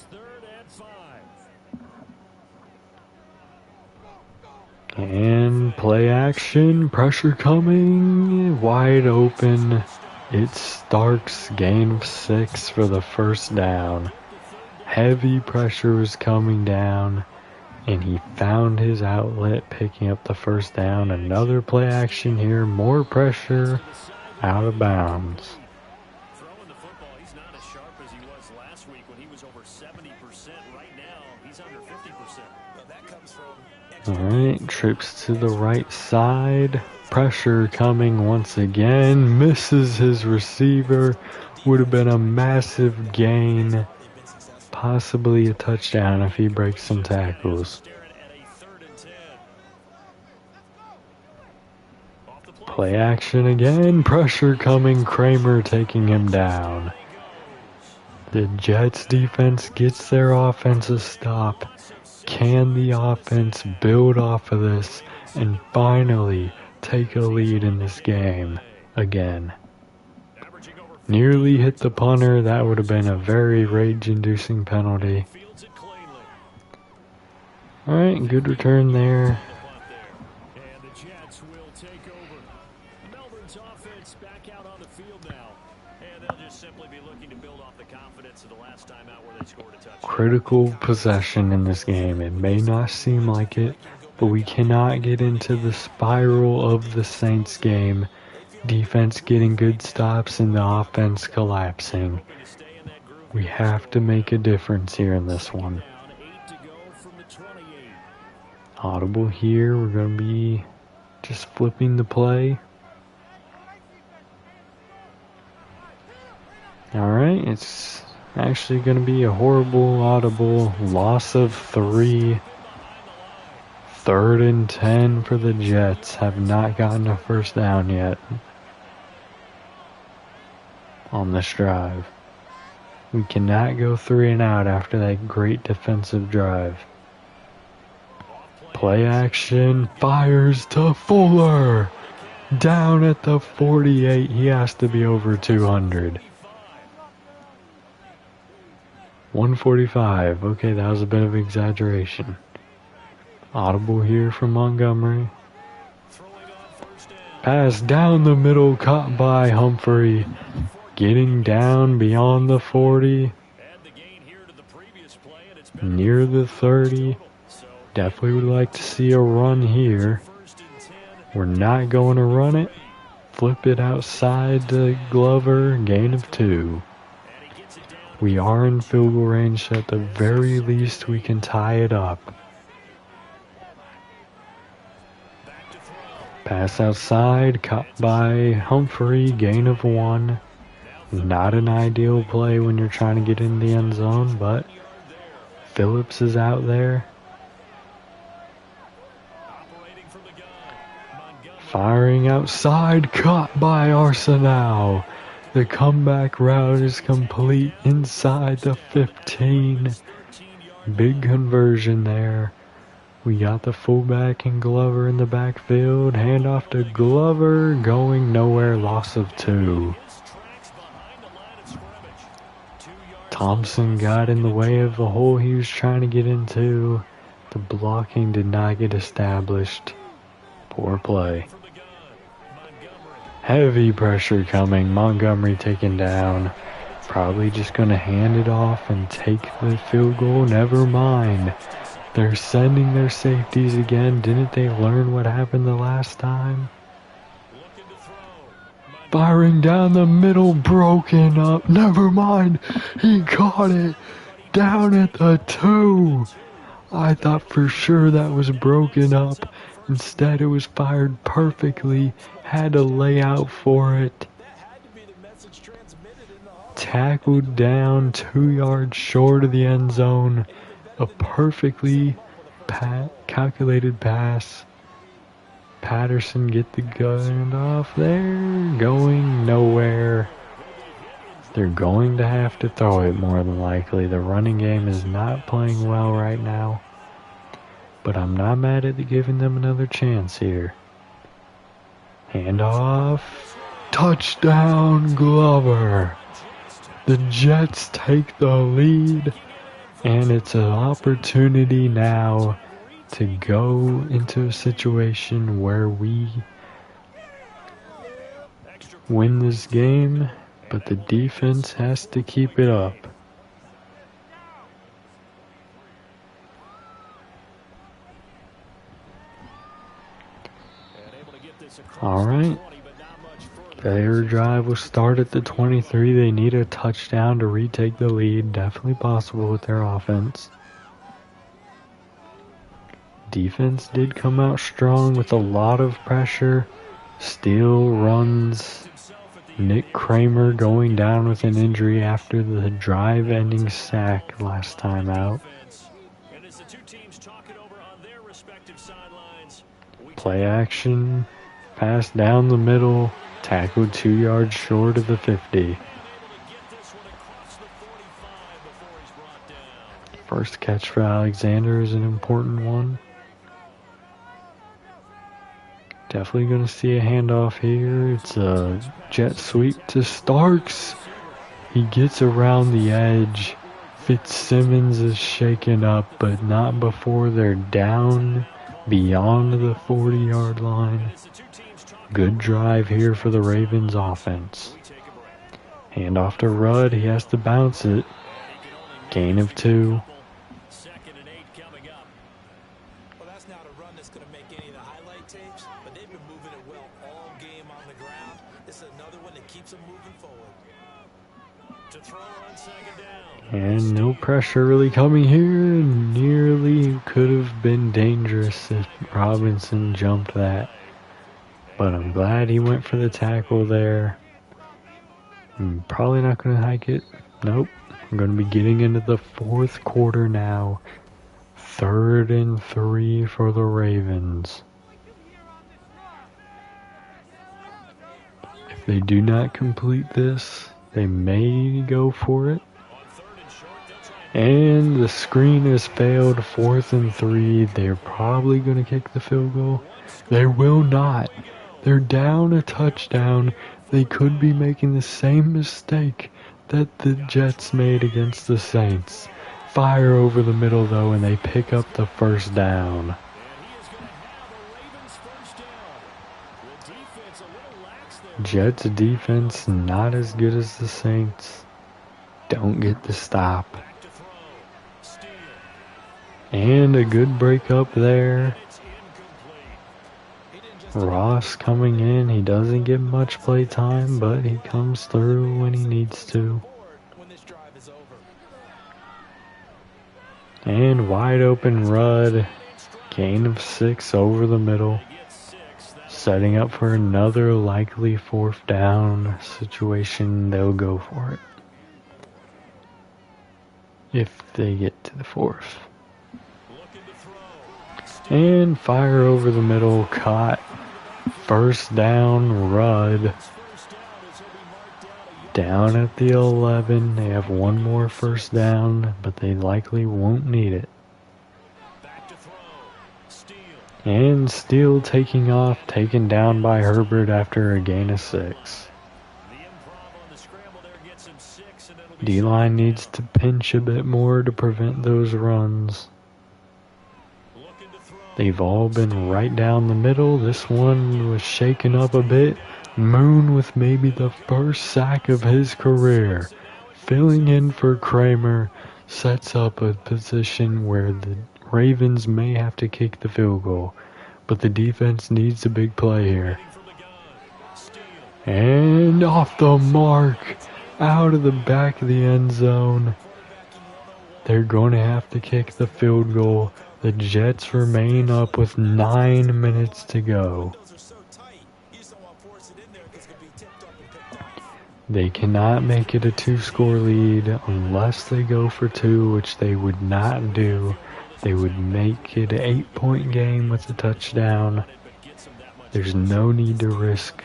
Play action, pressure coming, wide open. It's Starks, gain of 6 for the first down. Heavy pressure was coming down, and he found his outlet, picking up the first down. Another play action here, more pressure, out of bounds. Throwing the football, he's not as sharp as he was last week when he was over 70%. Right now, he's under 50%. Well, that comes from Alright, trips to the right side. Pressure coming once again. Misses his receiver. Would have been a massive gain. Possibly a touchdown if he breaks some tackles. Play action again. Pressure coming. Kramer taking him down. The Jets defense gets their offensive stop. Can the offense build off of this and finally take a lead in this game again? Nearly hit the punter. That would have been a very rage-inducing penalty. Alright, good return there. And the Jets will take over. Melbourne's offense back out on the field now. And they'll just simply be looking to build off the confidence of the last time out where they scored a touchdown. Critical possession in this game. It may not seem like it, but we cannot get into the spiral of the Saints game. Defense getting good stops and the offense collapsing. We have to make a difference here in this one. Audible here. We're going to be just flipping the play. Alright, it's actually going to be a horrible audible. Loss of 3. 3rd and 10 for the Jets. Have not gotten a first down yet on this drive. We cannot go 3 and out after that great defensive drive. Play action, fires to Fuller. Down at the 48. He has to be over 200. 145. Okay, that was a bit of exaggeration. Audible here from Montgomery. Pass down the middle, caught by Humphrey. Getting down beyond the 40. Near the 30. Definitely would like to see a run here. We're not going to run it. Flip it outside to Glover. Gain of 2. We are in field goal range, so at the very least we can tie it up. Pass outside, caught by Humphrey, gain of 1. Not an ideal play when you're trying to get in the end zone, but Phillips is out there. Firing outside, caught by Arsenal. The comeback route is complete inside the 15. Big conversion there. We got the fullback and Glover in the backfield. Handoff to Glover, going nowhere, loss of 2. Thompson got in the way of the hole he was trying to get into. The blocking did not get established. Poor play. Heavy pressure coming. Montgomery taken down. Probably just going to hand it off and take the field goal. Never mind. They're sending their safeties again. Didn't they learn what happened the last time? Firing down the middle, broken up. Never mind. He caught it. Down at the 2. I thought for sure that was broken up. Instead, it was fired perfectly. Had to lay out for it. Tackled down 2 yards short of the end zone. A perfectly calculated pass. Patterson get the gun off there. Going nowhere. They're going to have to throw it more than likely. The running game is not playing well right now. But I'm not mad at giving them another chance here. Handoff. Touchdown, Glover. The Jets take the lead. And it's an opportunity now to go into a situation where we win this game, but the defense has to keep it up. Alright, their drive will start at the 23. They need a touchdown to retake the lead. Definitely possible with their offense. Defense did come out strong with a lot of pressure. Steele runs. Nick Kramer going down with an injury after the drive-ending sack last time out. Play action. Pass down the middle, tackled 2 yards short of the 50. First catch for Alexander is an important one. Definitely going to see a handoff here. It's a jet sweep to Starks. He gets around the edge. Fitzsimmons is shaken up, but not before they're down beyond the 40-yard line. Good drive here for the Ravens offense. Handoff to Rudd. He has to bounce it. Gain of 2. Second and 8 coming up. Well, that's not a run that's going to make any of the highlight tapes, but they've been moving it well all game on the ground. This is another one that keeps them moving forward. To throw on second down. And no pressure really coming here. Nearly could have been dangerous if Robinson jumped that. But I'm glad he went for the tackle there. I'm probably not going to hike it. Nope. I'm going to be getting into the fourth quarter now. 3rd and 3 for the Ravens. If they do not complete this, they may go for it. And the screen has failed. 4th and 3. They're probably going to kick the field goal. They will not. They're down a touchdown. They could be making the same mistake that the Jets made against the Saints. Fire over the middle though, and they pick up the first down. Jets defense not as good as the Saints. Don't get the stop. And a good break up there. Ross coming in. He doesn't get much play time, but he comes through when he needs to. And wide open Rudd. Gain of 6 over the middle. Setting up for another likely 4th down situation. They'll go for it. If they get to the 4th. And fire over the middle. Caught. First down, Rudd. Down at the 11. They have one more first down, but they likely won't need it. And Steele taking off, taken down by Herbert after a gain of 6. D-line needs to pinch a bit more to prevent those runs. They've all been right down the middle. This one was shaken up a bit. Moon with maybe the first sack of his career. Filling in for Kramer sets up a position where the Ravens may have to kick the field goal. But the defense needs a big play here. And off the mark. Out of the back of the end zone. They're going to have to kick the field goal. The Jets remain up with 9 minutes to go. They cannot make it a 2-score lead unless they go for 2, which they would not do. They would make it an 8-point game with a touchdown. There's no need to risk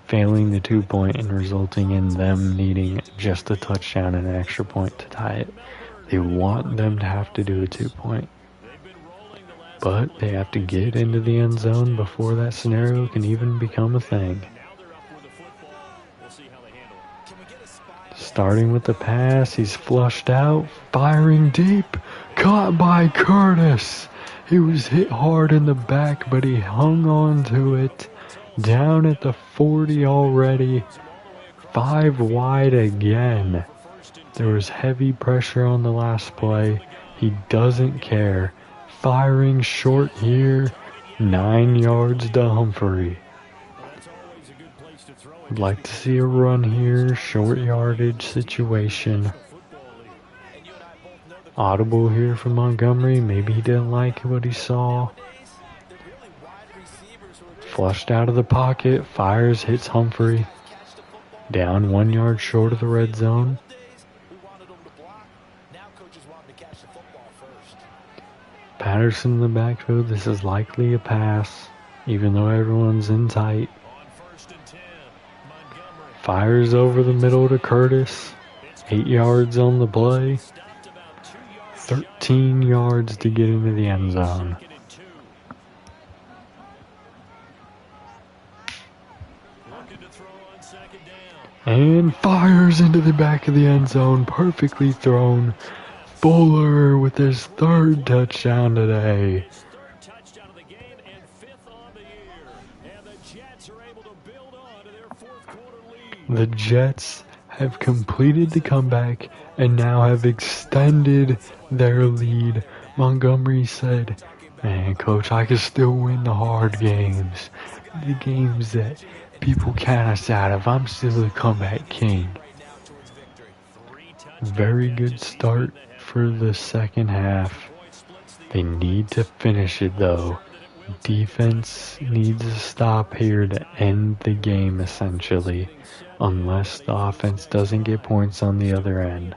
failing the 2-point and resulting in them needing just a touchdown and an extra point to tie it. They want them to have to do a 2-point. But they have to get into the end zone before that scenario can even become a thing. Starting with the pass, he's flushed out, firing deep. Caught by Curtis. He was hit hard in the back, but he hung on to it. Down at the 40 already. 5 wide again. There was heavy pressure on the last play. He doesn't care. Firing short here. 9 yards to Humphrey. I'd like to see a run here. Short yardage situation. Audible here from Montgomery. Maybe he didn't like what he saw. Flushed out of the pocket. Fires, hits Humphrey. Down 1 yard short of the red zone. Patterson in the backfield. This is likely a pass, even though everyone's in tight. Fires over the middle to Curtis. 8 yards on the play. 13 yards to get into the end zone. And fires into the back of the end zone. Perfectly thrown. Fuller with his 3rd touchdown today. The Jets have completed the comeback and now have extended their lead. Montgomery said, "Man, coach, I can still win the hard games. The games that people count us out of. I'm still the comeback king." Very good start for the second half. They need to finish it though. Defense needs to stop here to end the game essentially, unless the offense doesn't get points on the other end.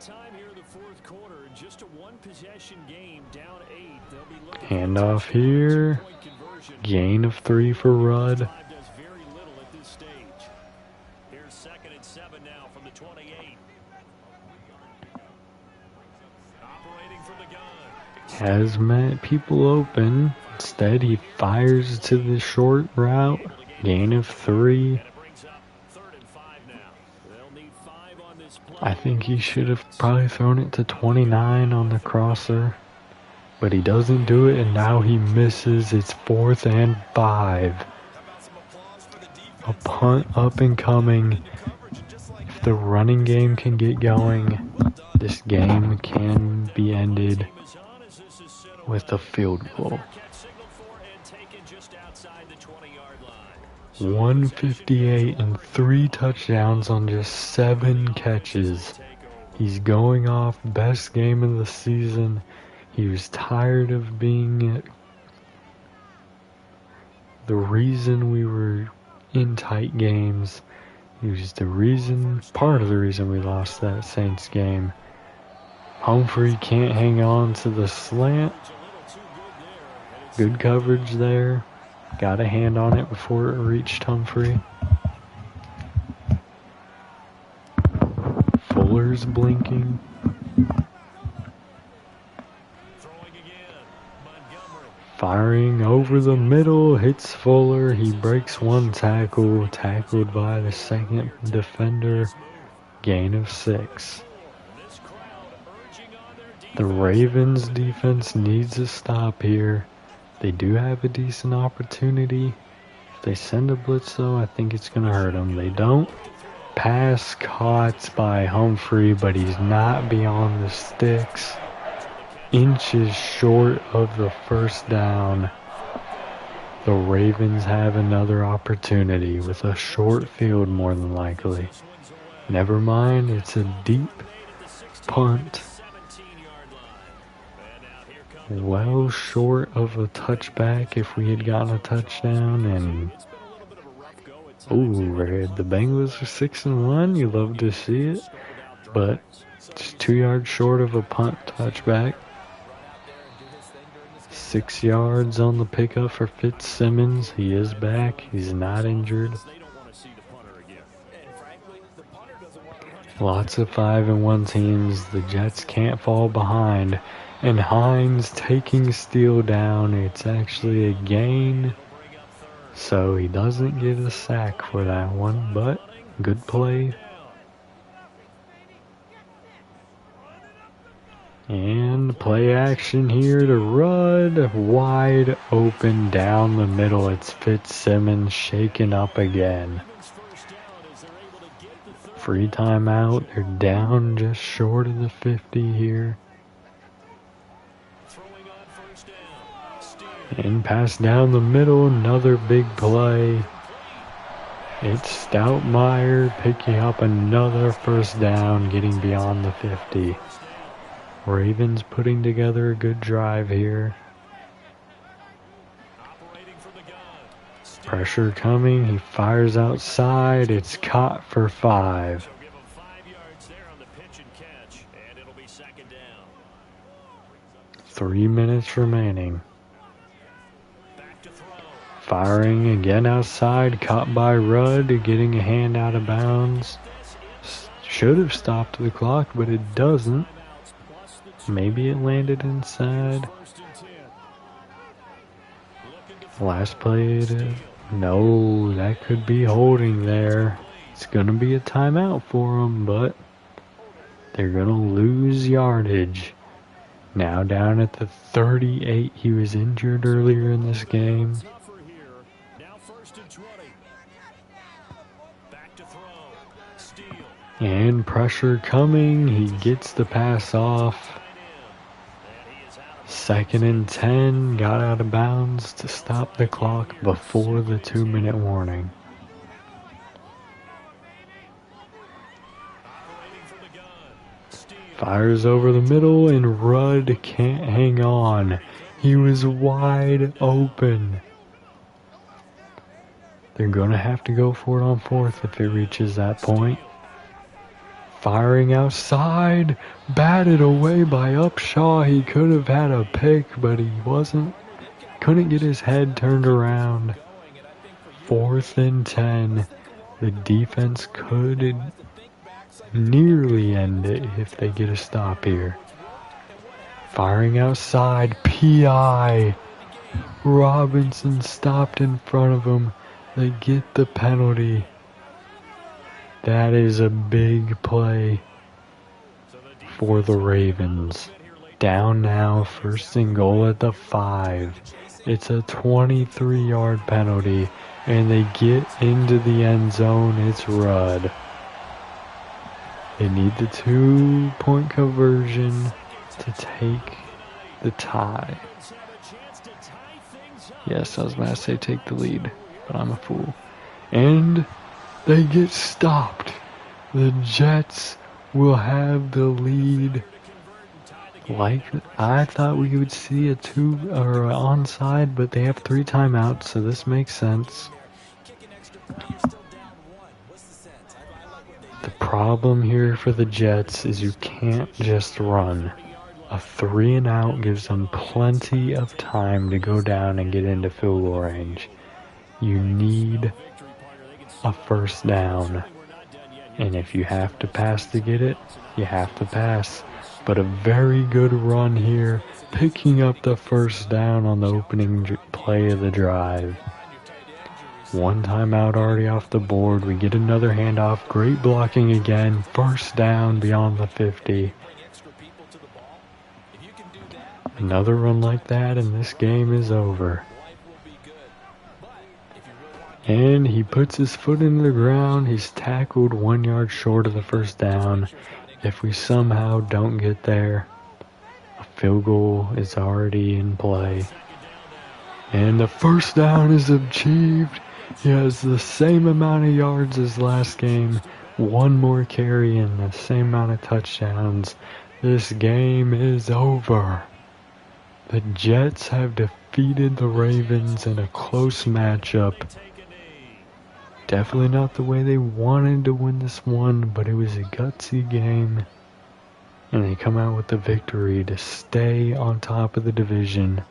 Handoff here. Gain of 3 for Rudd. Has met people open. Instead, he fires to the short route. Gain of 3. I think he should have probably thrown it to 29 on the crosser. But he doesn't do it, and now he misses. It's 4th and 5. A punt up and coming. If the running game can get going, this game can be ended with a field goal. 158 and 3 touchdowns on just 7 catches. He's going off best game of the season. He was tired of being the reason we were in tight games. He was part of the reason we lost that Saints game. Humphrey can't hang on to the slant. Good coverage there. Got a hand on it before it reached Humphrey. Fuller's blinking. Firing over the middle, hits Fuller. He breaks 1 tackle, tackled by the 2nd defender. Gain of 6. The Ravens defense needs to stop here. They do have a decent opportunity. If they send a blitz though, I think it's going to hurt them. They don't. Pass caught by Humphrey, but he's not beyond the sticks. Inches short of the first down. The Ravens have another opportunity with a short field more than likely. Never mind, it's a deep punt. Well short of a touchback if we had gotten a touchdown. And the Bengals are 6-1. You love to see it, but just 2 yards short of a punt touchback. 6 yards on the pickup for Fitzsimmons. He is back. He's not injured. Lots of 5-1 teams. The Jets can't fall behind. And Hines taking Steele down. It's actually a gain. So he doesn't get a sack for that one, but good play. And play action here to Rudd. Wide open down the middle. It's Fitzsimmons shaken up again. Free timeout. They're down just short of the 50 here. And pass down the middle. Another big play. It's Stoutmire picking up another first down, getting beyond the 50. Ravens putting together a good drive here. Pressure coming. He fires outside. It's caught for 5. 3 minutes remaining. Firing again outside. Caught by Rudd. Getting a hand out of bounds. Should have stopped the clock, but it doesn't. Maybe it landed inside. Last play, no, that could be holding there. It's going to be a timeout for them, but they're going to lose yardage. Now down at the 38. He was injured earlier in this game. And pressure coming. He gets the pass off. 2nd and 10, got out of bounds to stop the clock before the 2-minute warning. Fires over the middle and Rudd can't hang on. He was wide open. They're going to have to go for it on 4th if it reaches that point. Firing outside, batted away by Upshaw. He could have had a pick, but he couldn't get his head turned around. 4th and 10. The defense could nearly end it if they get a stop here. Firing outside, PI. Robinson stopped in front of him. They get the penalty. That is a big play for the Ravens. Down now, 1st and goal at the 5. It's a 23-yard penalty, and they get into the end zone. It's Rudd. They need the 2-point conversion to take the tie. Yes, I was about to say take the lead, but I'm a fool. And they get stopped. The Jets will have the lead. Like I thought we would see a onside, but they have 3 timeouts, so this makes sense. The problem here for the Jets is you can't just run. A 3 and out gives them plenty of time to go down and get into field goal range. You need a first down, and if you have to pass to get it, you have to pass. But a very good run here, picking up the first down on the opening play of the drive. 1 timeout already off the board. We get another handoff. Great blocking again. First down beyond the 50. Another run like that and this game is over. And he puts his foot in the ground. He's tackled 1 yard short of the first down. If we somehow don't get there, a field goal is already in play. And the first down is achieved. He has the same amount of yards as last game. 1 more carry and the same amount of touchdowns. This game is over. The Jets have defeated the Ravens in a close matchup. Definitely not the way they wanted to win this one, but it was a gutsy game. And they come out with the victory to stay on top of the division,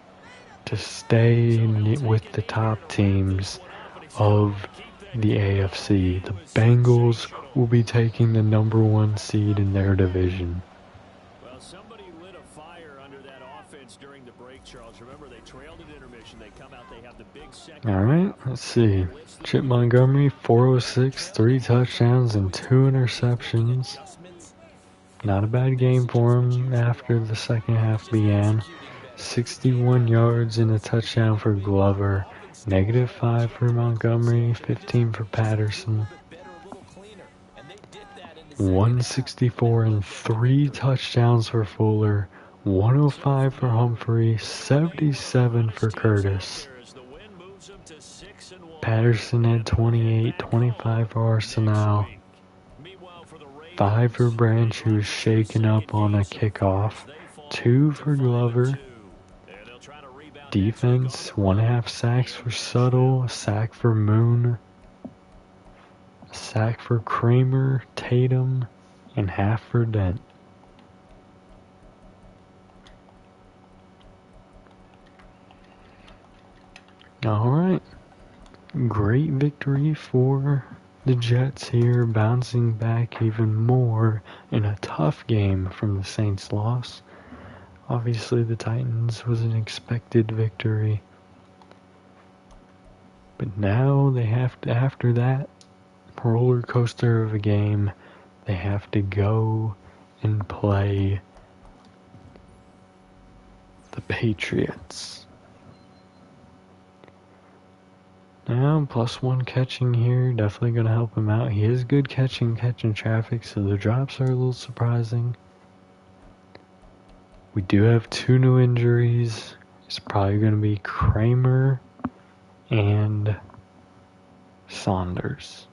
to stay with the top teams of the AFC. The Bengals will be taking the #1 seed in their division. Well, somebody lit a fire under that offense during the break, Charles. Remember, they trailed at intermission. They come out, they have the big second. All right, let's see. Chip Montgomery, 406, 3 touchdowns and 2 interceptions. Not a bad game for him after the second half began. 61 yards and a touchdown for Glover. -5 for Montgomery, 15 for Patterson. 164 and 3 touchdowns for Fuller. 105 for Humphrey, 77 for Curtis. Patterson had 28, 25 for Arsenal. 5 for Branch, who was shaken up on a kickoff. 2 for Glover. Defense, 1.5 sacks for Suttle, a sack for Moon, a sack for Kramer, Tatum, and half for Dent. Alright, great victory for the Jets here, bouncing back even more in a tough game from the Saints' loss. Obviously, the Titans was an expected victory. But now they have to, after that roller coaster of a game, they have to go and play the Patriots. Now, +1 catching here, definitely going to help him out. He is good catching traffic, so the drops are a little surprising. We do have 2 new injuries. It's probably going to be Kramer and Saunders.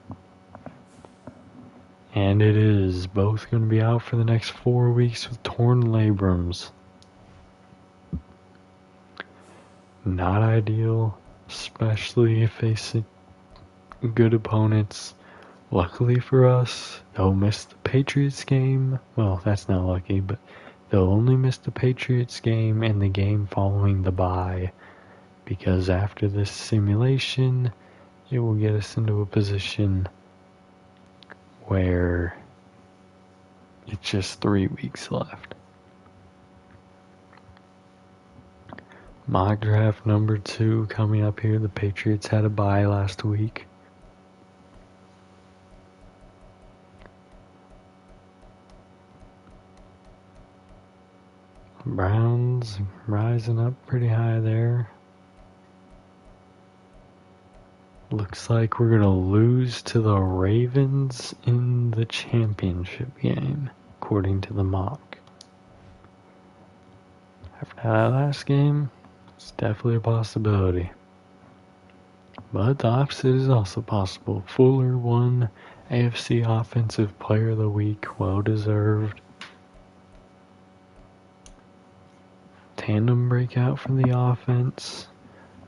And it is both going to be out for the next 4 weeks with torn labrums. Not ideal, especially facing good opponents. Luckily for us, they'll miss the Patriots game. Well, that's not lucky, but they'll only miss the Patriots game and the game following the bye, because after this simulation, it will get us into a position where it's just 3 weeks left. Mock draft number 2 coming up here. The Patriots had a bye last week. Browns rising up pretty high there. Looks like we're going to lose to the Ravens in the championship game, according to the mock. After that last game, it's definitely a possibility. But the opposite is also possible. Fuller won AFC Offensive Player of the Week, well deserved. Tandem breakout from the offense.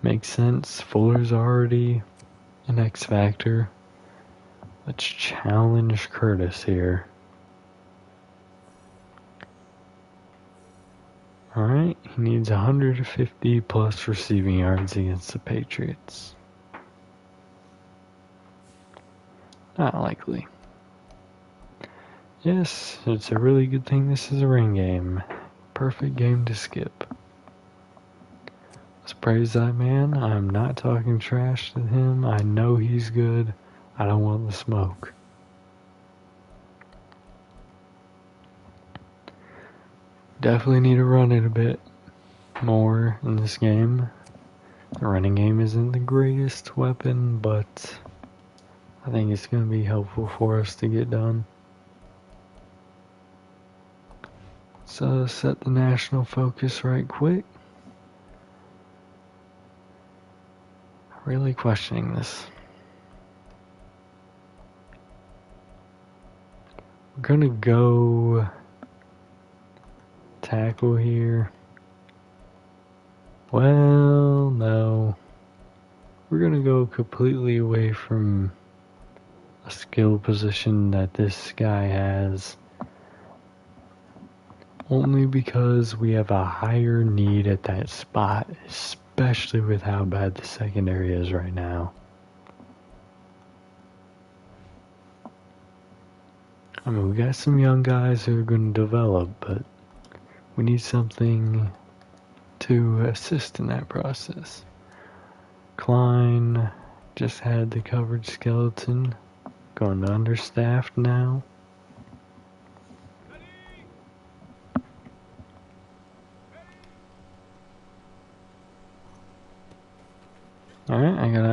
Makes sense. Fuller's already an X factor. Let's challenge Curtis here. Alright, he needs 150 plus receiving yards against the Patriots. Not likely. Yes, it's a really good thing this is a rain game. Perfect game to skip. Let's praise that man. I'm not talking trash to him. I know he's good. I don't want the smoke. Definitely need to run it a bit more in this game. The running game isn't the greatest weapon, but I think it's going to be helpful for us to get done. So set the national focus right quick. Really questioning this. We're gonna go tackle here. Well, no. We're gonna go completely away from a skill position that this guy has. Only because we have a higher need at that spot, especially with how bad the secondary is right now. I mean, we got some young guys who are going to develop, but we need something to assist in that process. Klein just had the covered skeleton, going to understaffed now.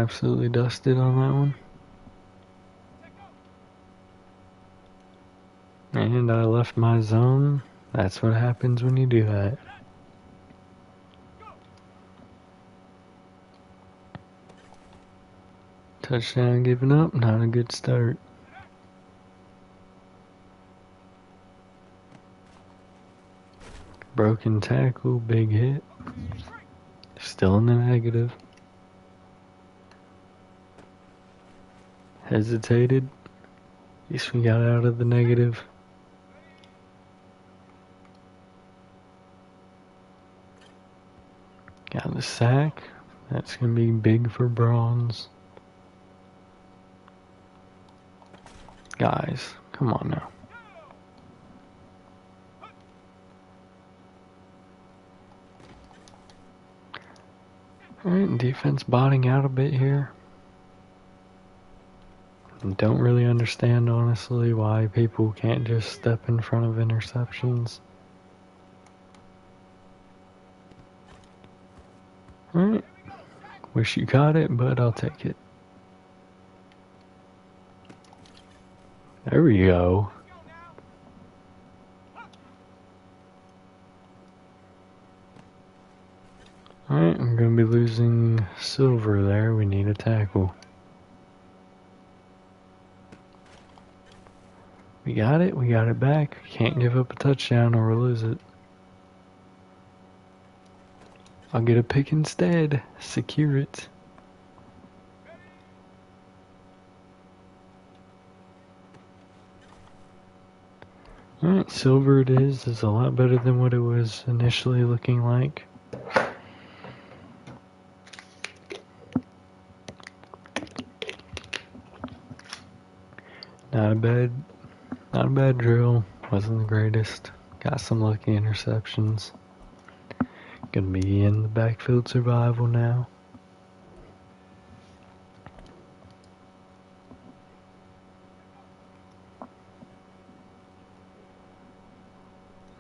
absolutely dusted on that one. And I left my zone. That's what happens when you do that. Touchdown given up, not a good start. Broken tackle, big hit. Still in the negative. Hesitated. At least we got out of the negative. Got the sack. That's going to be big for bronze. Guys, come on now. Alright, defense botting out a bit here. Don't really understand, honestly, why people can't just step in front of interceptions. Alright. Wish you caught it, but I'll take it. There we go. Alright, I'm going to be losing silver there. We need a tackle. We got it back. Can't give up a touchdown or we'll lose it. I'll get a pick instead. Secure it. Alright, silver it is. It's a lot better than what it was initially looking like. Not a bad drill. Wasn't the greatest. Got some lucky interceptions. Gonna be in the backfield survival now.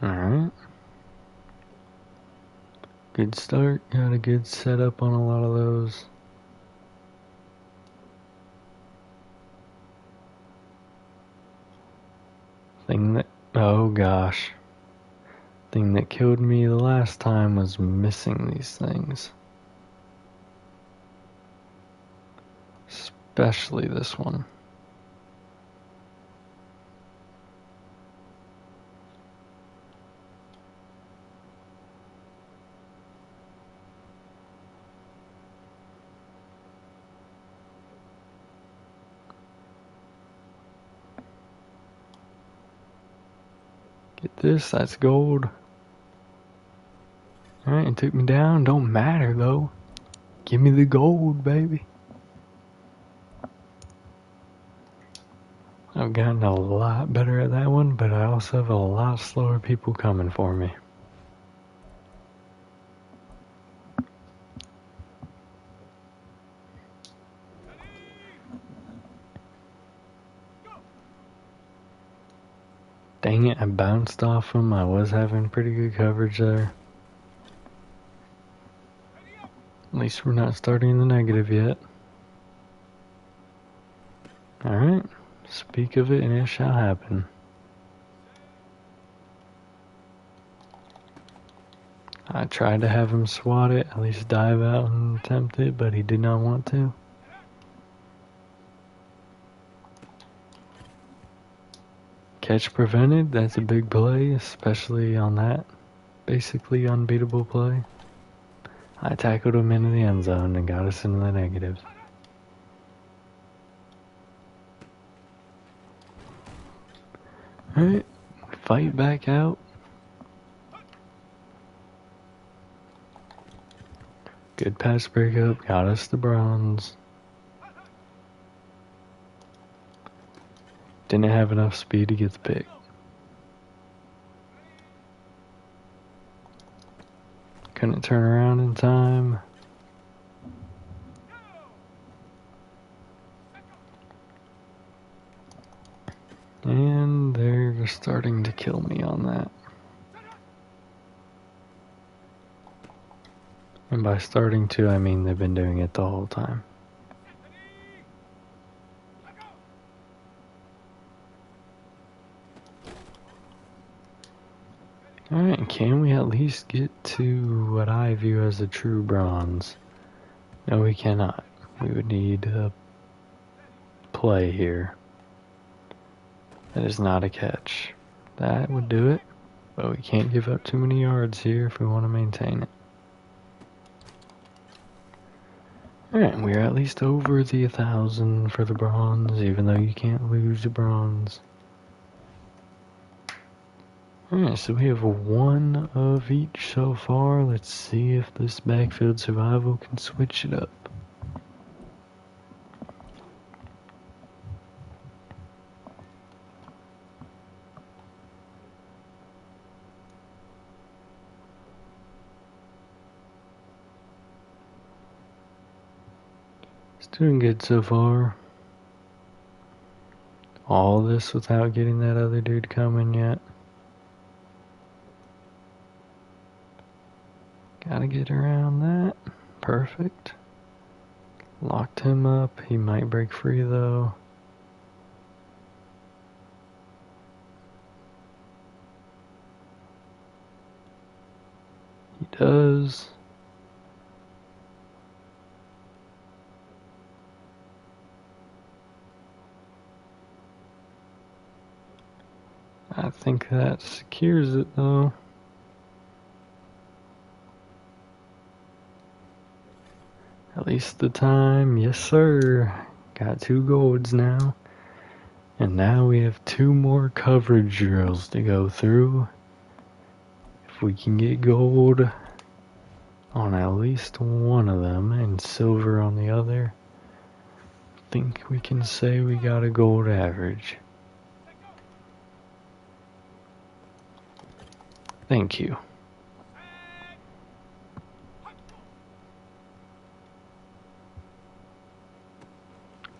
Alright. Good start. Got a good setup on a lot of those. Oh gosh. Thing that killed me the last time was missing these things. Especially this one. Get this, that's gold. Alright, it took me down. Don't matter though. Give me the gold, baby. I've gotten a lot better at that one, but I also have a lot slower people coming for me. Dang it, I bounced off him. I was having pretty good coverage there. At least we're not starting in the negative yet. Alright, speak of it and it shall happen. I tried to have him swat it, at least dive out and attempt it, but he did not want to. Catch prevented, that's a big play, especially on that basically unbeatable play. I tackled him into the end zone and got us into the negative. Alright, fight back out. Good pass breakup, got us the bronze. Didn't have enough speed to get the pick. Couldn't turn around in time. And they're starting to kill me on that. And by starting to, I mean they've been doing it the whole time. Alright, can we at least get to what I view as a true bronze? No, we cannot. We would need a play here. That is not a catch. That would do it, but we can't give up too many yards here if we want to maintain it. Alright, we're at least over the 1,000 for the bronze, even though you can't lose the bronze. Alright, so we have one of each so far. Let's see if this backfield survival can switch it up. It's doing good so far. All this without getting that other dude coming yet. Gotta get around that. Perfect. Locked him up. He might break free though. He does. I think that secures it though. At least the time, yes sir. Got 2 golds now. And now we have 2 more coverage drills to go through. If we can get gold on at least one of them and silver on the other, I think we can say we got a gold average. Thank you.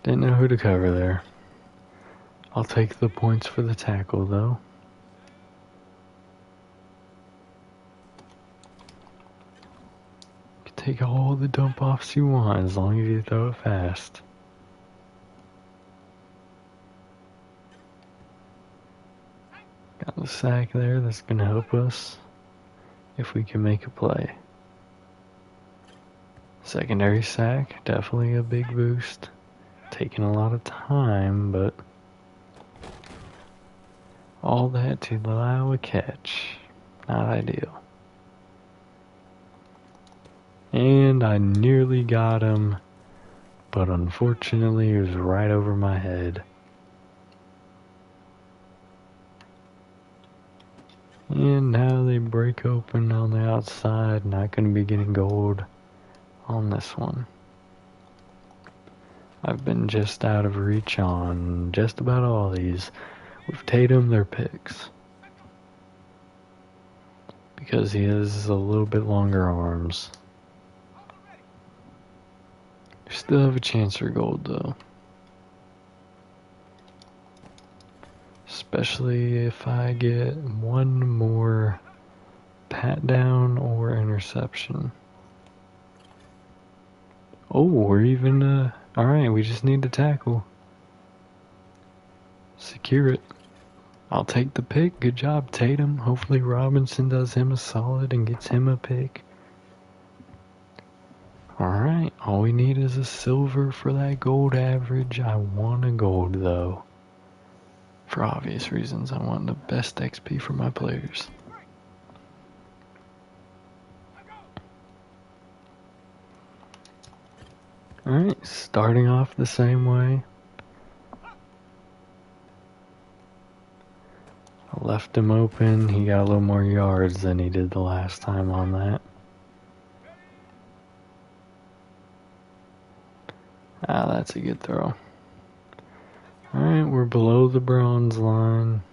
Didn't know who to cover there. I'll take the points for the tackle though. You can take all the dump offs you want as long as you throw it fast. Got the sack there, that's gonna help us if we can make a play. Secondary sack, definitely a big boost. Taking a lot of time, but all that to allow a catch. Not ideal. And I nearly got him, but unfortunately it was right over my head. And now they break open on the outside. Not going to be getting gold on this one. I've been just out of reach on just about all these. With Tatum, they're picks. Because he has a little bit longer arms. Still have a chance for gold though. Especially if I get one more pat down or interception. Oh, we're even, alright, we just need to tackle. Secure it. I'll take the pick. Good job, Tatum. Hopefully Robinson does him a solid and gets him a pick. Alright, all we need is a silver for that gold average. I want a gold though. For obvious reasons, I want the best XP for my players. Alright, starting off the same way. I left him open. He got a little more yards than he did the last time on that. Ah, that's a good throw. Alright, we're below the bronze line.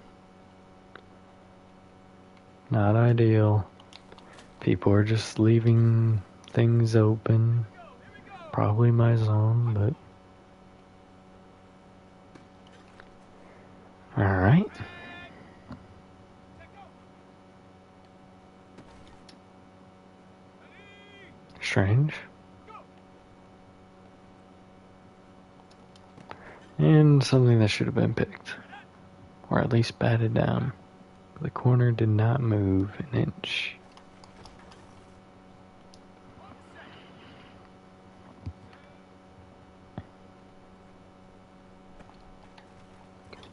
Not ideal. People are just leaving things open. Probably my zone, but... Alright. Strange. And something that should have been picked. Or at least batted down. The corner did not move an inch.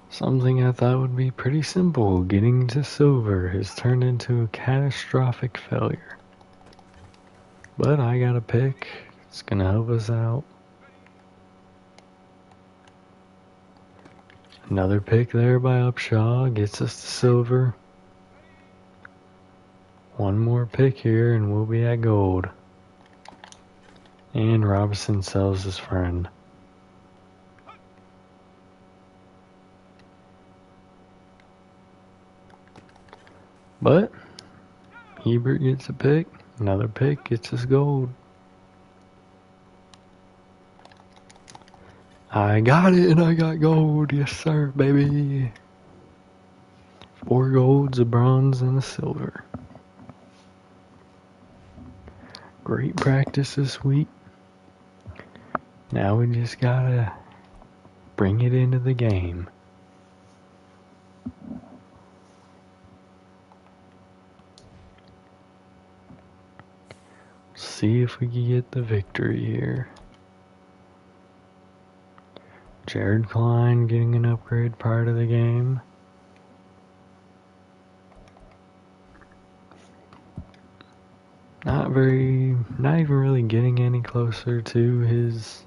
Something I thought would be pretty simple, getting to silver, has turned into a catastrophic failure. But I got a pick. It's going to help us out. Another pick there by Upshaw gets us to silver. One more pick here and we'll be at gold. And Robinson sells his friend. But Hebert gets a pick. Another pick gets us gold. I got it and I got gold. Yes sir, baby. 4 golds, a bronze, and a silver. Great practice this week. Now we just gotta bring it into the game. See if we can get the victory here. Jared Klein getting an upgrade prior to the game. Not even really getting any closer to his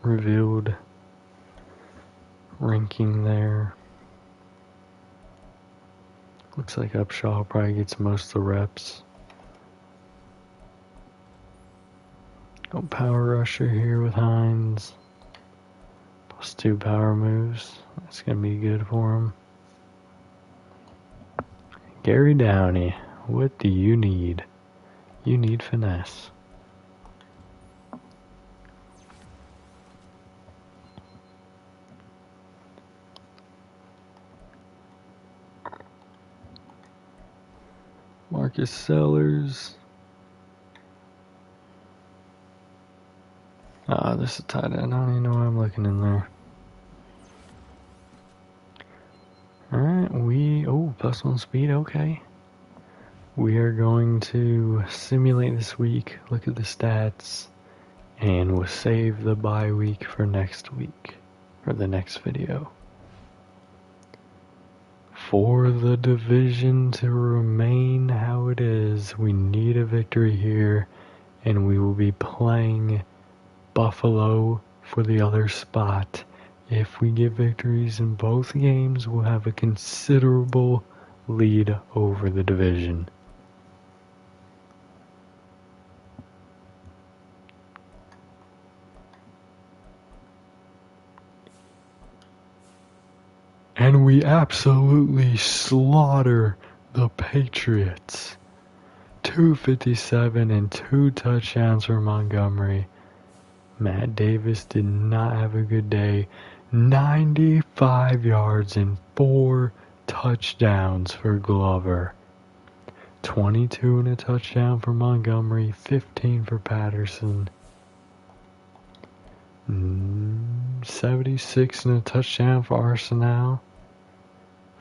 revealed ranking there. Looks like Upshaw probably gets most of the reps. Go power rusher here with Hines. +2 power moves. That's going to be good for him. Gary Downey, what do you need? You need finesse. Marcus Sellers. This is tight end. I don't even know why I'm looking in there. Alright, +1 speed, okay. We are going to simulate this week, look at the stats, and we'll save the bye week for next week, or the next video. For the division to remain how it is, we need a victory here, and we will be playing Buffalo for the other spot. If we get victories in both games, we'll have a considerable lead over the division. And we absolutely slaughter the Patriots. 257 and 2 touchdowns for Montgomery. Matt Davis did not have a good day. 95 yards and 4 touchdowns for Glover. 22 and a touchdown for Montgomery. 15 for Patterson. 76 and a touchdown for Arsenal.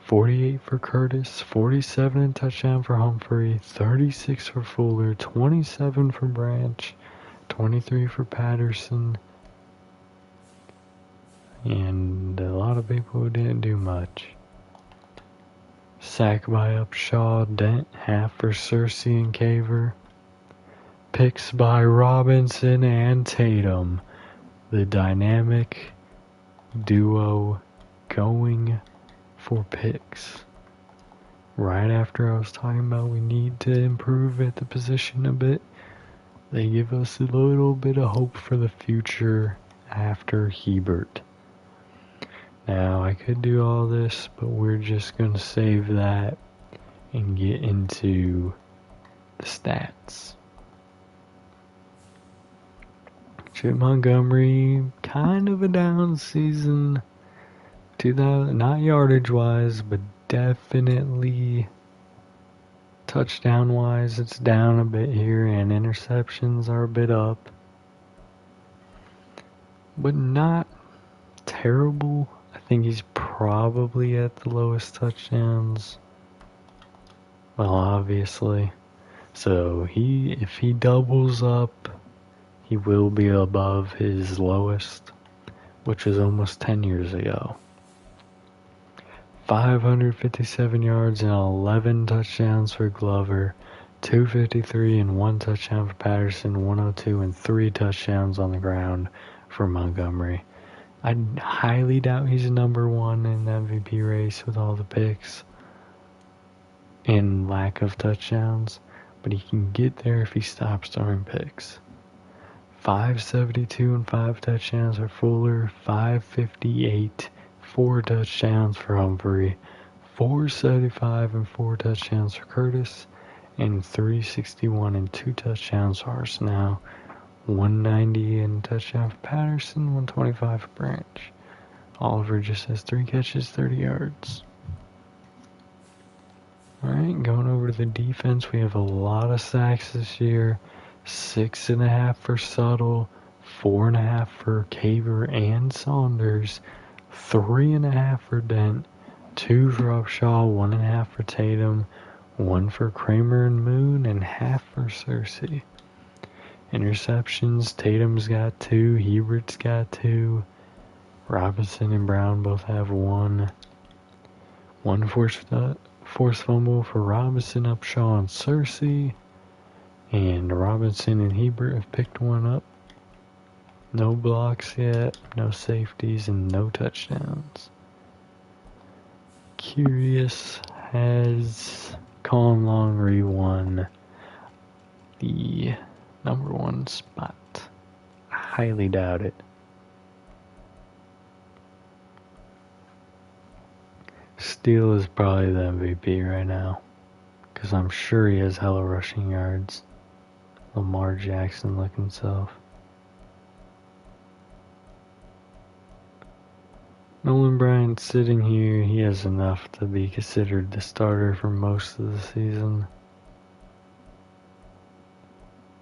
48 for Curtis. 47 and a touchdown for Humphrey. 36 for Fuller. 27 for Branch. 23 for Patterson. And a lot of people who didn't do much. Sack by Upshaw, Dent, half for Cersei and Caver. Picks by Robinson and Tatum. The dynamic duo going for picks. Right after I was talking about we need to improve at the position a bit, they give us a little bit of hope for the future after Hebert. Now, I could do all this, but we're just going to save that and get into the stats. Chip Montgomery, kind of a down season. 2000, not yardage wise, but definitely touchdown wise, it's down a bit here, and interceptions are a bit up. But not terrible. I think he's probably at the lowest touchdowns. Well, obviously. So if he doubles up, he will be above his lowest, which was almost 10 years ago. 557 yards and 11 touchdowns for Glover, 253 and 1 touchdown for Patterson, 102 and 3 touchdowns on the ground for Montgomery. I highly doubt he's number one in the MVP race with all the picks and lack of touchdowns, but he can get there if he stops throwing picks. 572 and 5 touchdowns for Fuller, 558, 4 touchdowns for Humphrey, 475 and 4 touchdowns for Curtis, and 361 and 2 touchdowns for Arsenal, 190 and touchdown for Patterson, 125 for Branch. Oliver just has 3 catches, 30 yards. Alright, going over to the defense, we have a lot of sacks this year. 6.5 for Suttle, 4.5 for Caver and Saunders, 3.5 for Dent, 2 for Upshaw, 1.5 for Tatum, 1 for Kramer and Moon, and half for Cersei. Interceptions, Tatum's got 2, Hebert's got 2, Robinson and Brown both have 1. 1 forced fumble for Robinson, Upshaw, and Cersei. And Robinson and Hebert have picked one up. No blocks yet, no safeties, and no touchdowns. Curious has Colin Long re-won the number 1 spot. I highly doubt it. Steele is probably the MVP right now, because I'm sure he has hella rushing yards. Lamar Jackson look himself. Nolan Bryant sitting here, he has enough to be considered the starter for most of the season.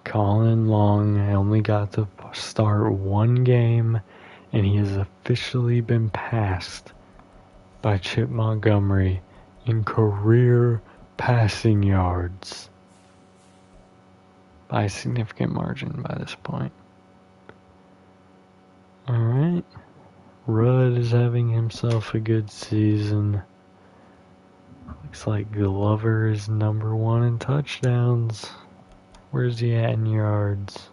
Colin Long only got to start 1 game, and he has officially been passed by Chip Montgomery in career passing yards by a significant margin by this point. Alright. Rudd is having himself a good season. Looks like Glover is number 1 in touchdowns. Where's he at in yards?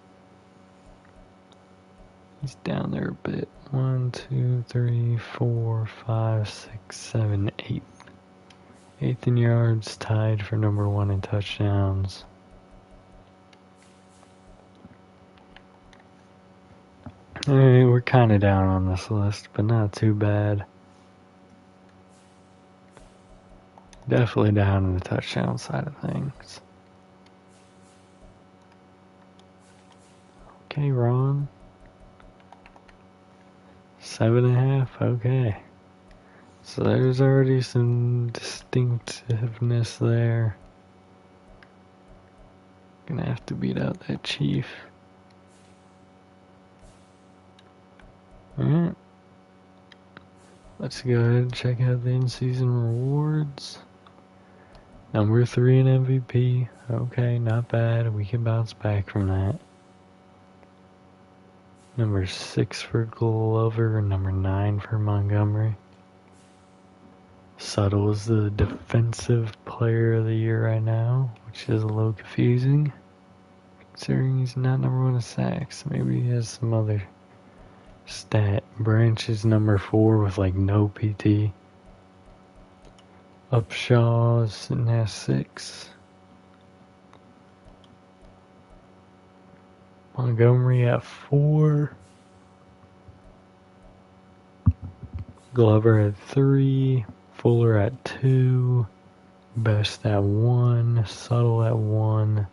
He's down there a bit. 1, 2, 3, 4, 5, 6, 7, 8. 8th in yards, tied for number 1 in touchdowns. Alright, we're kind of down on this list, but not too bad. Definitely down in the touchdown side of things. Okay, Ron. 7.5, okay. So there's already some distinctiveness there. Gonna have to beat out that Chief. Alright. Let's go ahead and check out the in-season rewards. Number 3 in MVP. Okay, not bad. We can bounce back from that. Number 6 for Glover and number 9 for Montgomery. Suttle is the defensive player of the year right now, which is a little confusing, considering he's not number 1 in sacks. Maybe he has some other stat. Branch is number 4 with like no PT. Upshaw is sitting at 6. Montgomery at 4. Glover at 3. Fuller at 2. Best at 1. Suttle at 1.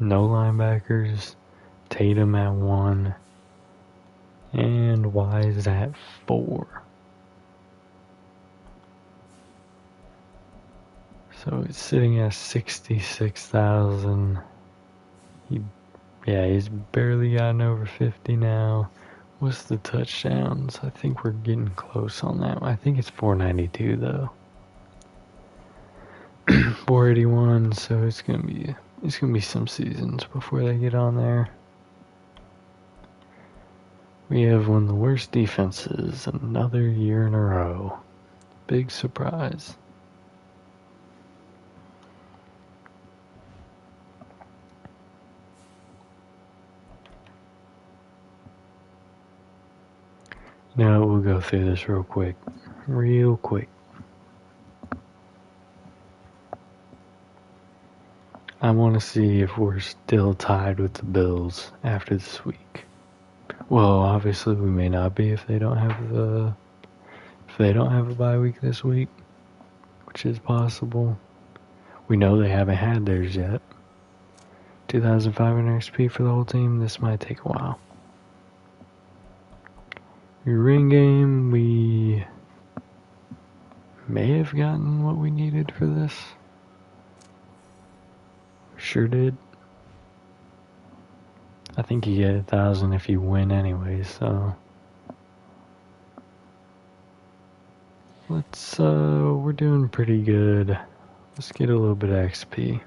No linebackers. Tatum at 1. And Wise at 4. So it's sitting at 66,000. He's barely gotten over 50 now. What's the touchdowns? I think we're getting close on that. I think it's 492 though. 481, so it's gonna be some seasons before they get on there. We have one of the worst defenses another year in a row. Big surprise. Now we'll go through this real quick. I want to see if we're still tied with the Bills after this week. Well, obviously we may not be if they don't have a bye week this week, which is possible. We know they haven't had theirs yet. 2,500 XP for the whole team. This might take a while. Ring game, we may have gotten what we needed for this. Sure did. I think you get 1,000 if you win anyway, so we're doing pretty good. Let's get a little bit of XP.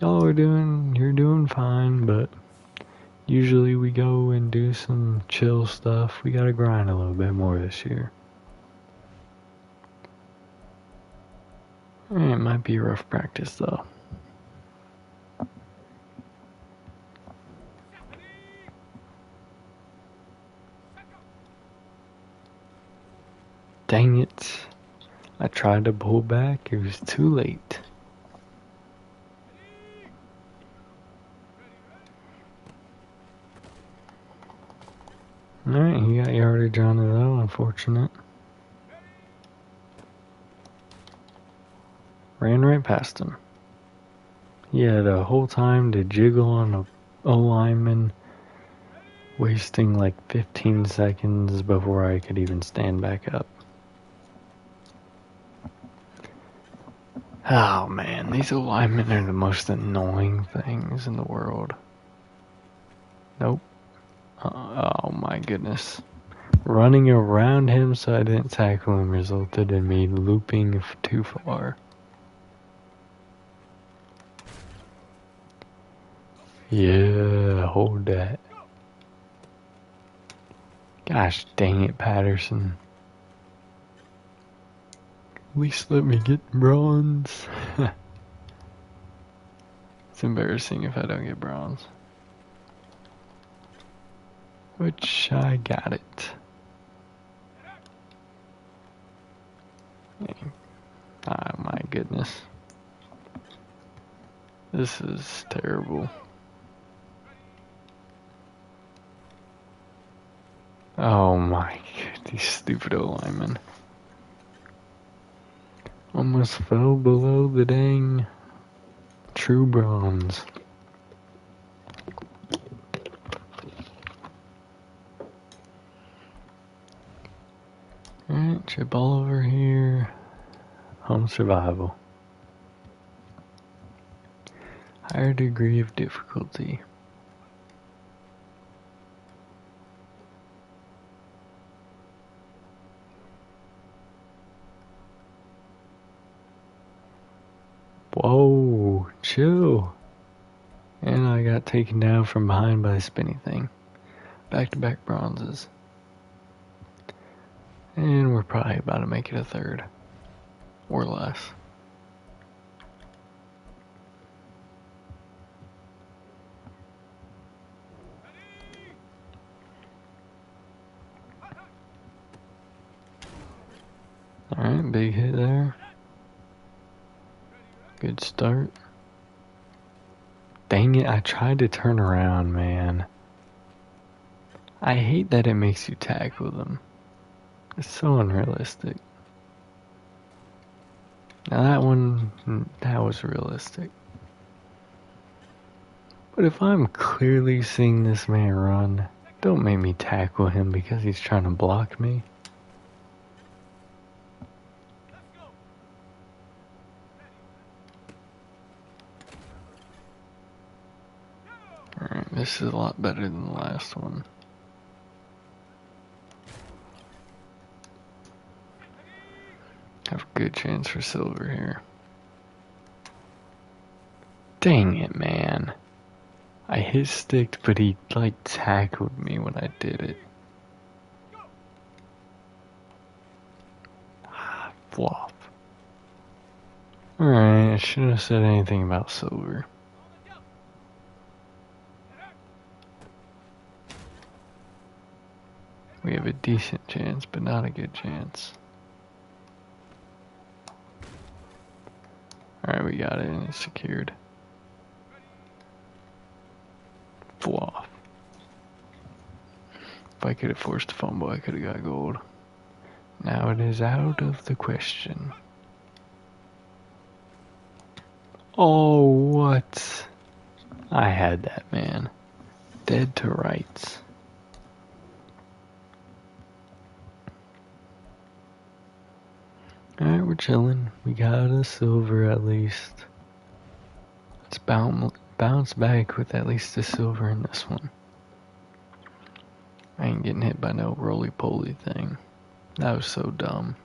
You're doing fine, but usually we go and do some chill stuff. We gotta grind a little bit more this year. It might be a rough practice though. Dang it. I tried to pull back, it was too late. Alright, he got yardage on it though, unfortunate. Ran right past him. He had a whole time to jiggle on a O-lineman, wasting like 15 seconds before I could even stand back up. Oh man, these O-linemen are the most annoying things in the world. Nope. Oh my goodness. Running around him so I didn't tackle him resulted in me looping too far. Yeah, hold that. Gosh dang it, Patterson. At least let me get bronze. It's embarrassing if I don't get bronze. Which I got it. Oh my goodness. This is terrible. Oh my god, these stupid O-linemen. Almost fell below the dang true bronze. Alright, chip all over here. Home survival. Higher degree of difficulty. Whoa, chill. And I got taken down from behind by the spinny thing. Back-to-back bronzes. And we're probably about to make it a third. Or less. Alright, big hit there. Good start. Dang it, I tried to turn around, man. I hate that it makes you tackle them. It's so unrealistic. Now that was realistic. But if I'm clearly seeing this man run, don't make me tackle him because he's trying to block me. Alright, This is a lot better than the last one. Have a good chance for silver here. Dang it, man. I hit stick, but he like tackled me when I did it. Flop. Alright, I shouldn't have said anything about silver. We have a decent chance, but not a good chance. Alright, we got it and it's secured. Flop. If I could have forced a fumble, I could have got gold. Now it is out of the question. Oh, what? I had that, man. Dead to rights. Alright, we're chilling. We got a silver at least. Let's bounce back with at least a silver in this one. I ain't getting hit by no roly-poly thing. That was so dumb.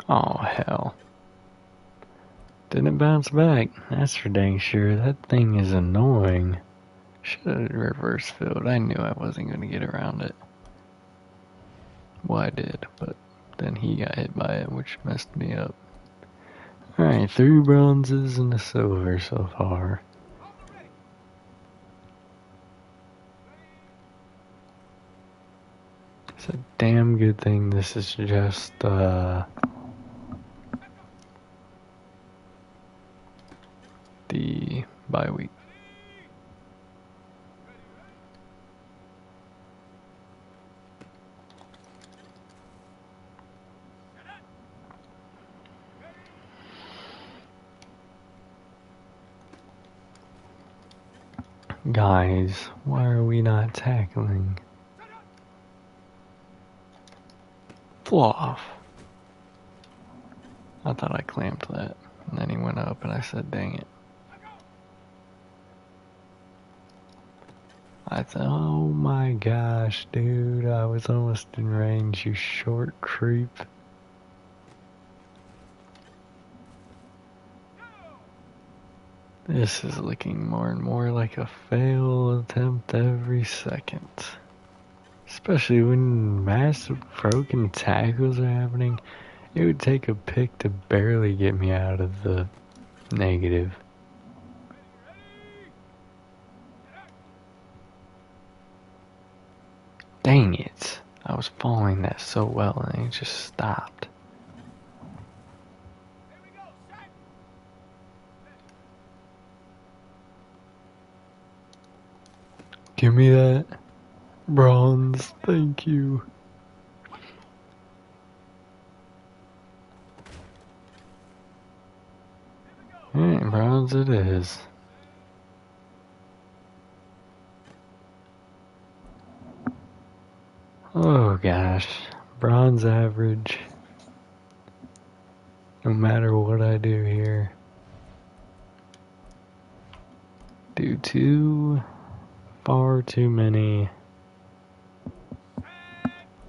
Oh, hell. Didn't bounce back. That's for dang sure. That thing is annoying. Should have reverse filled. I knew I wasn't going to get around it. Well, I did, but then he got hit by it, which messed me up. Alright, 3 bronzes and a silver so far. It's a damn good thing this is just, the bye week. Guys, why are we not tackling? Fluff. I thought I clamped that. And then he went up and I said, dang it. I thought, oh my gosh, dude, I was almost in range, you short creep. This is looking more and more like a fail attempt every second. Especially when massive broken tackles are happening. It would take a pick to barely get me out of the negative. Dang it. I was following that so well and it just stopped. Give me that bronze, thank you. Alright, bronze it is. Oh gosh, bronze average. No matter what I do here. Do far too many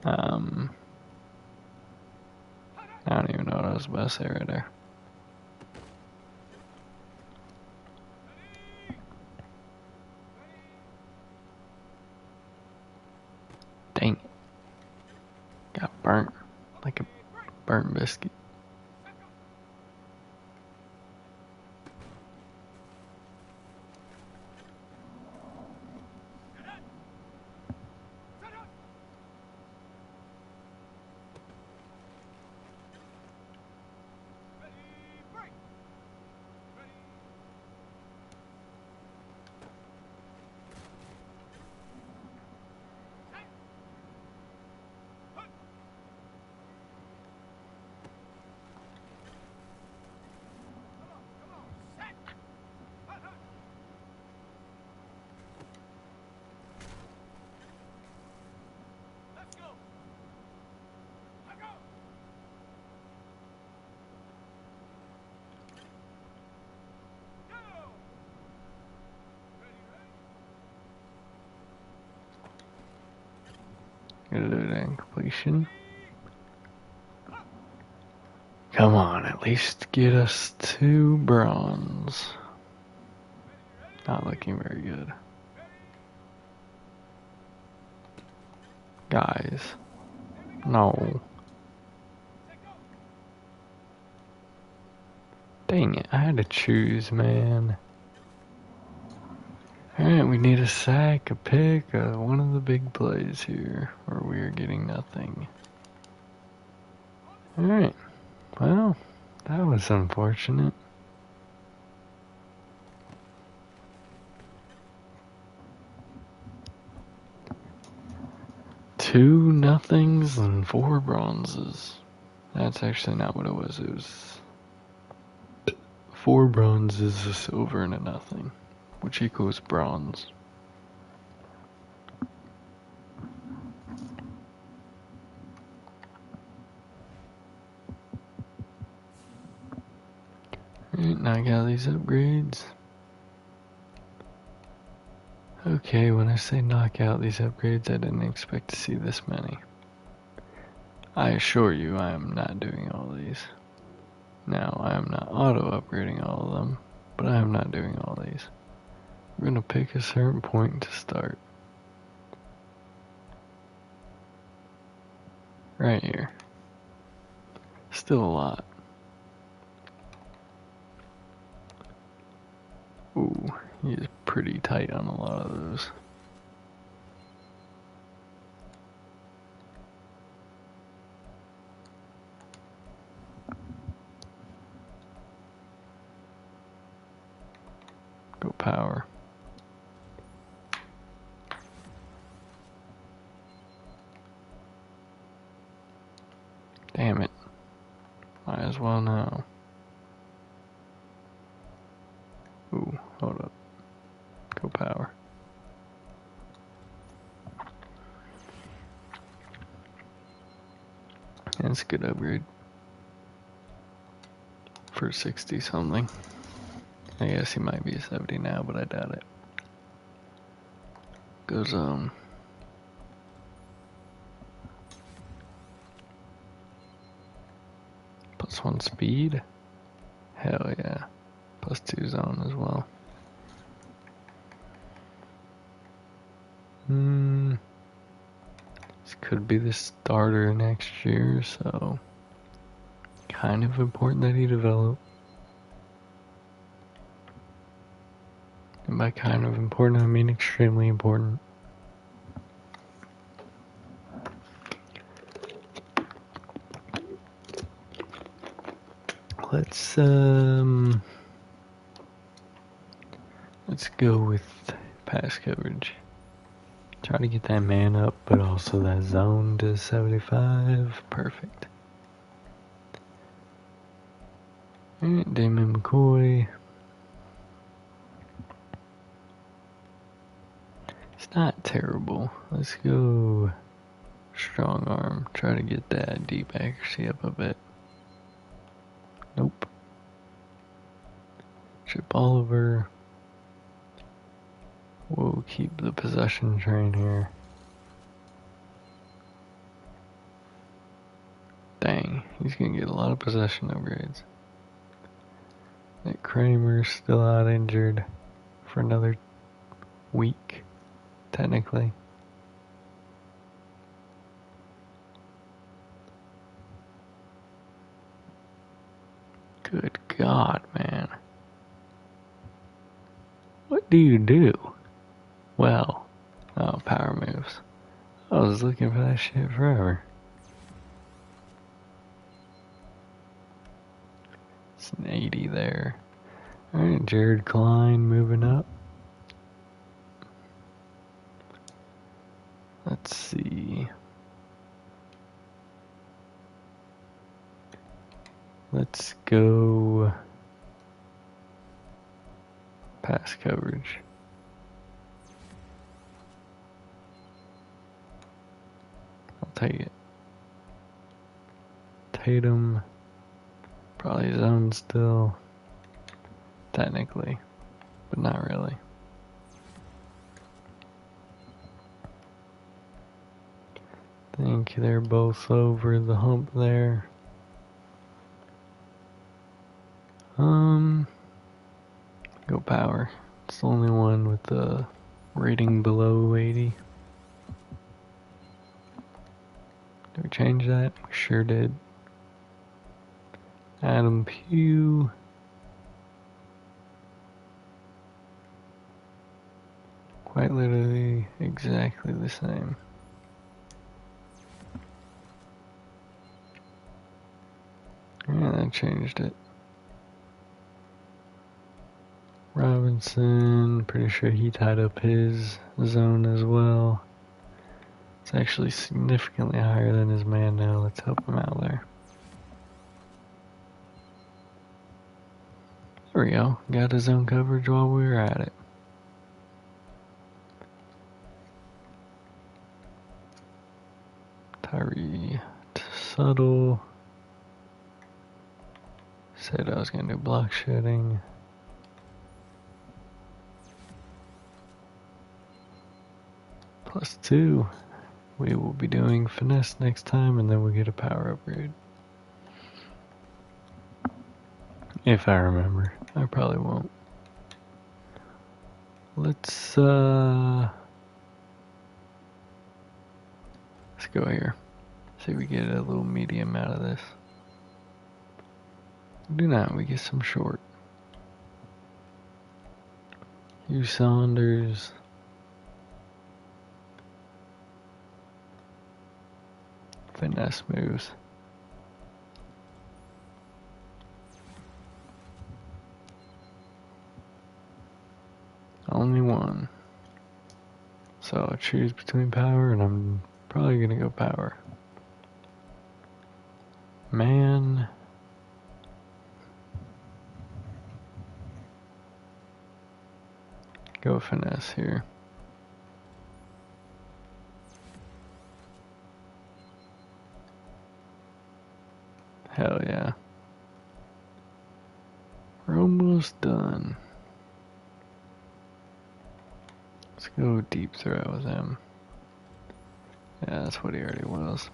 I don't even know what I was about to say right there. Dang it. Got burnt like a burnt biscuit. Gonna do that completion. Come on, at least get us 2 bronze. Not looking very good. Guys. No. Dang it, I had to choose, man. Alright, we need a sack, a pick, one of the big plays here, or we are getting nothing. Alright, well, that was unfortunate. Two nothings and 4 bronzes. That's actually not what it was. It was 4 bronzes, a silver, and a nothing, which equals bronze. Alright, knock out these upgrades. Okay, when I say knock out these upgrades, I didn't expect to see this many. I assure you I am not doing all these. Now, I am not auto-upgrading all of them, but I am not doing all these. We're gonna pick a certain point to start. Right here. Still a lot. Ooh, he is pretty tight on a lot of those. Go power. Damn it. Might as well now. Ooh, hold up. Go power. That's a good upgrade. For 60 something. I guess he might be a 70 now, but I doubt it. Goes, +1 speed? Hell yeah. +2 zone as well. This could be the starter next year, so kind of important that he develop. And by kind of important, I mean extremely important. Let's go with pass coverage. Try to get that man up, but also that zone to 75. Perfect. Alright, Damon McCoy. It's not terrible. Let's go strong arm. Try to get that deep accuracy up a bit. Nope. Chip Oliver. We'll keep the possession train here. Dang, he's gonna get a lot of possession upgrades. That Kramer's still out injured for another week, technically. Good God, man. What do you do? Well, oh, power moves. I was looking for that shit forever. It's an 80 there. Alright, Jared Klein moving up. Let's see. Let's go pass coverage. I'll take it. Tatum, probably zone still, technically, but not really. think they're both over the hump there. Go power. It's the only one with the rating below 80. Did we change that? We sure did. Adam Pugh. Quite literally exactly the same. Yeah, that changed it. Robinson, pretty sure he tied up his zone as well. It's actually significantly higher than his man now. Let's help him out there. There we go. Got his zone coverage while we were at it. Tyree Subtle. Said I was going to do block shedding. +2. We will be doing finesse next time, and then we get a power upgrade. If I remember. I probably won't. Let's go here. See if we get a little medium out of this. Do not, we get some short. Hugh Saunders. Finesse moves. Only one. So I'll choose between power, and I'm probably gonna go power. Man. Go finesse here. Hell yeah. We're almost done. Let's go deep throw with him. Yeah, that's what he already was.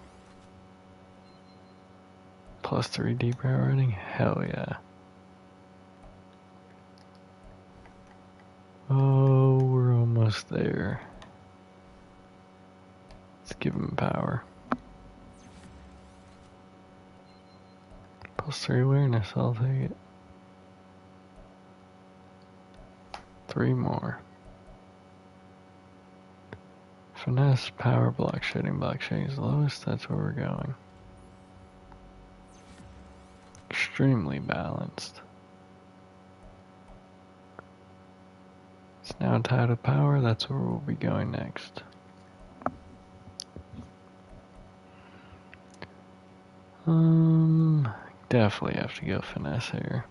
+3 deep power rating? Hell yeah. Oh, we're almost there. Let's give him power. +3 awareness, I'll take it. 3 more. Finesse, power, block shedding is lowest, that's where we're going. Extremely balanced. It's now tied to power, that's where we'll be going next. Definitely have to go finesse here.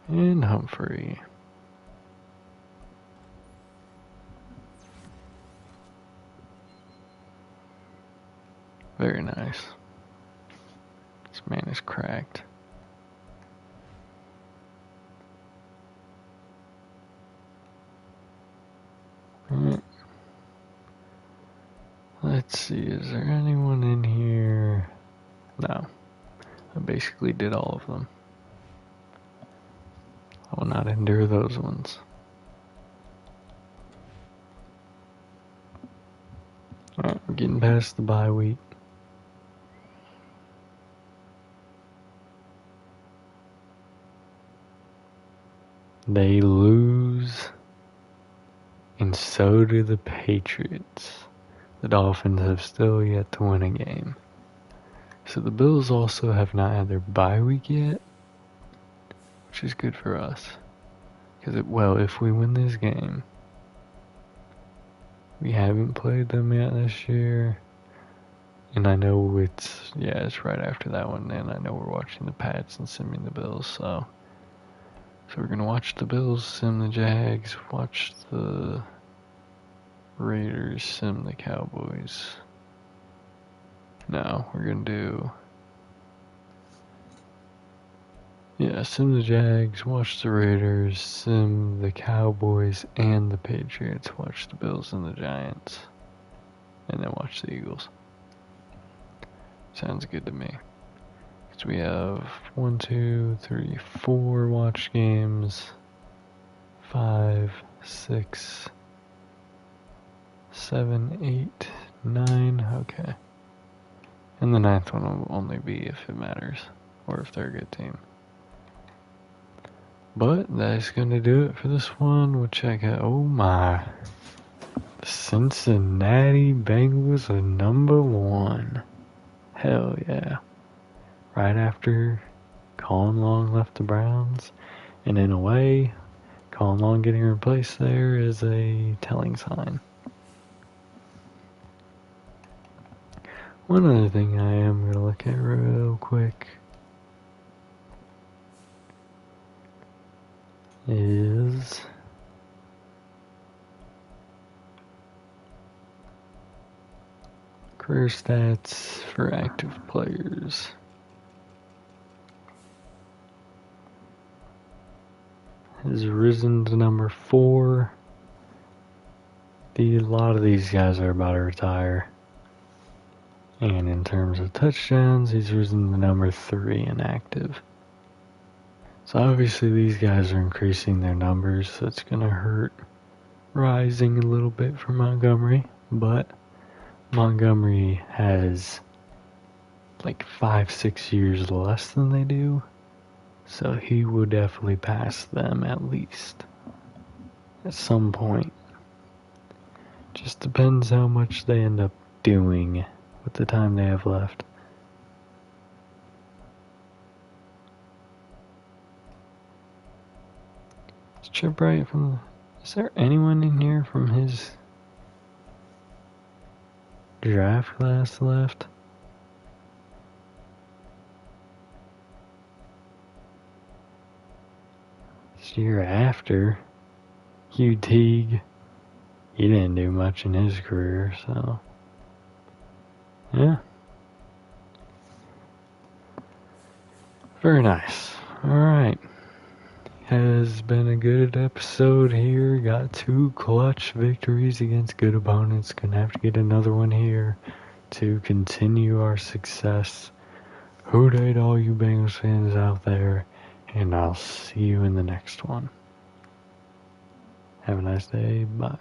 And Humphrey. Very nice. This man is cracked. Alright. Let's see, is there anyone in here? No. I basically did all of them. I will not endure those ones. Alright, we're getting past the bye week. They lose, and so do the Patriots. The Dolphins have still yet to win a game. So the Bills also have not had their bye week yet, which is good for us. Because, if we win this game, we haven't played them yet this year. And I know it's right after that one, and I know we're watching the Pats and simming the Bills, so we're gonna watch the Bills sim the Jags, watch the Raiders sim the Cowboys. No, we're gonna do... Yeah, sim the Jags, watch the Raiders, sim the Cowboys and the Patriots, watch the Bills and the Giants, and then watch the Eagles. Sounds good to me. So we have 1, 2, 3, 4 watch games, 5, 6, 7, 8, 9, okay. And the 9th one will only be if it matters, or if they're a good team. But that's gonna do it for this one. We'll check out, oh my, the Cincinnati Bengals are number 1. Hell yeah. Right after Colin Long left the Browns, and in a way, Colin Long getting replaced there is a telling sign. One other thing I am going to look at real quick is career stats for active players. Has risen to number 4. A lot of these guys are about to retire. And in terms of touchdowns, he's risen to number 3 in active. So obviously these guys are increasing their numbers, so it's going to hurt rising a little bit for Montgomery. But Montgomery has like 5-6 years less than they do. So he will definitely pass them at least at some point. Just depends how much they end up doing with the time they have left. Is Chip Wright is there anyone in here from his draft class left? This year after, Hugh Teague, he didn't do much in his career, so yeah. Very nice. Alright. Has been a good episode here. Got 2 clutch victories against good opponents. Gonna have to get another one here to continue our success. Hoot to all you Bengals fans out there, and I'll see you in the next one. Have a nice day. Bye.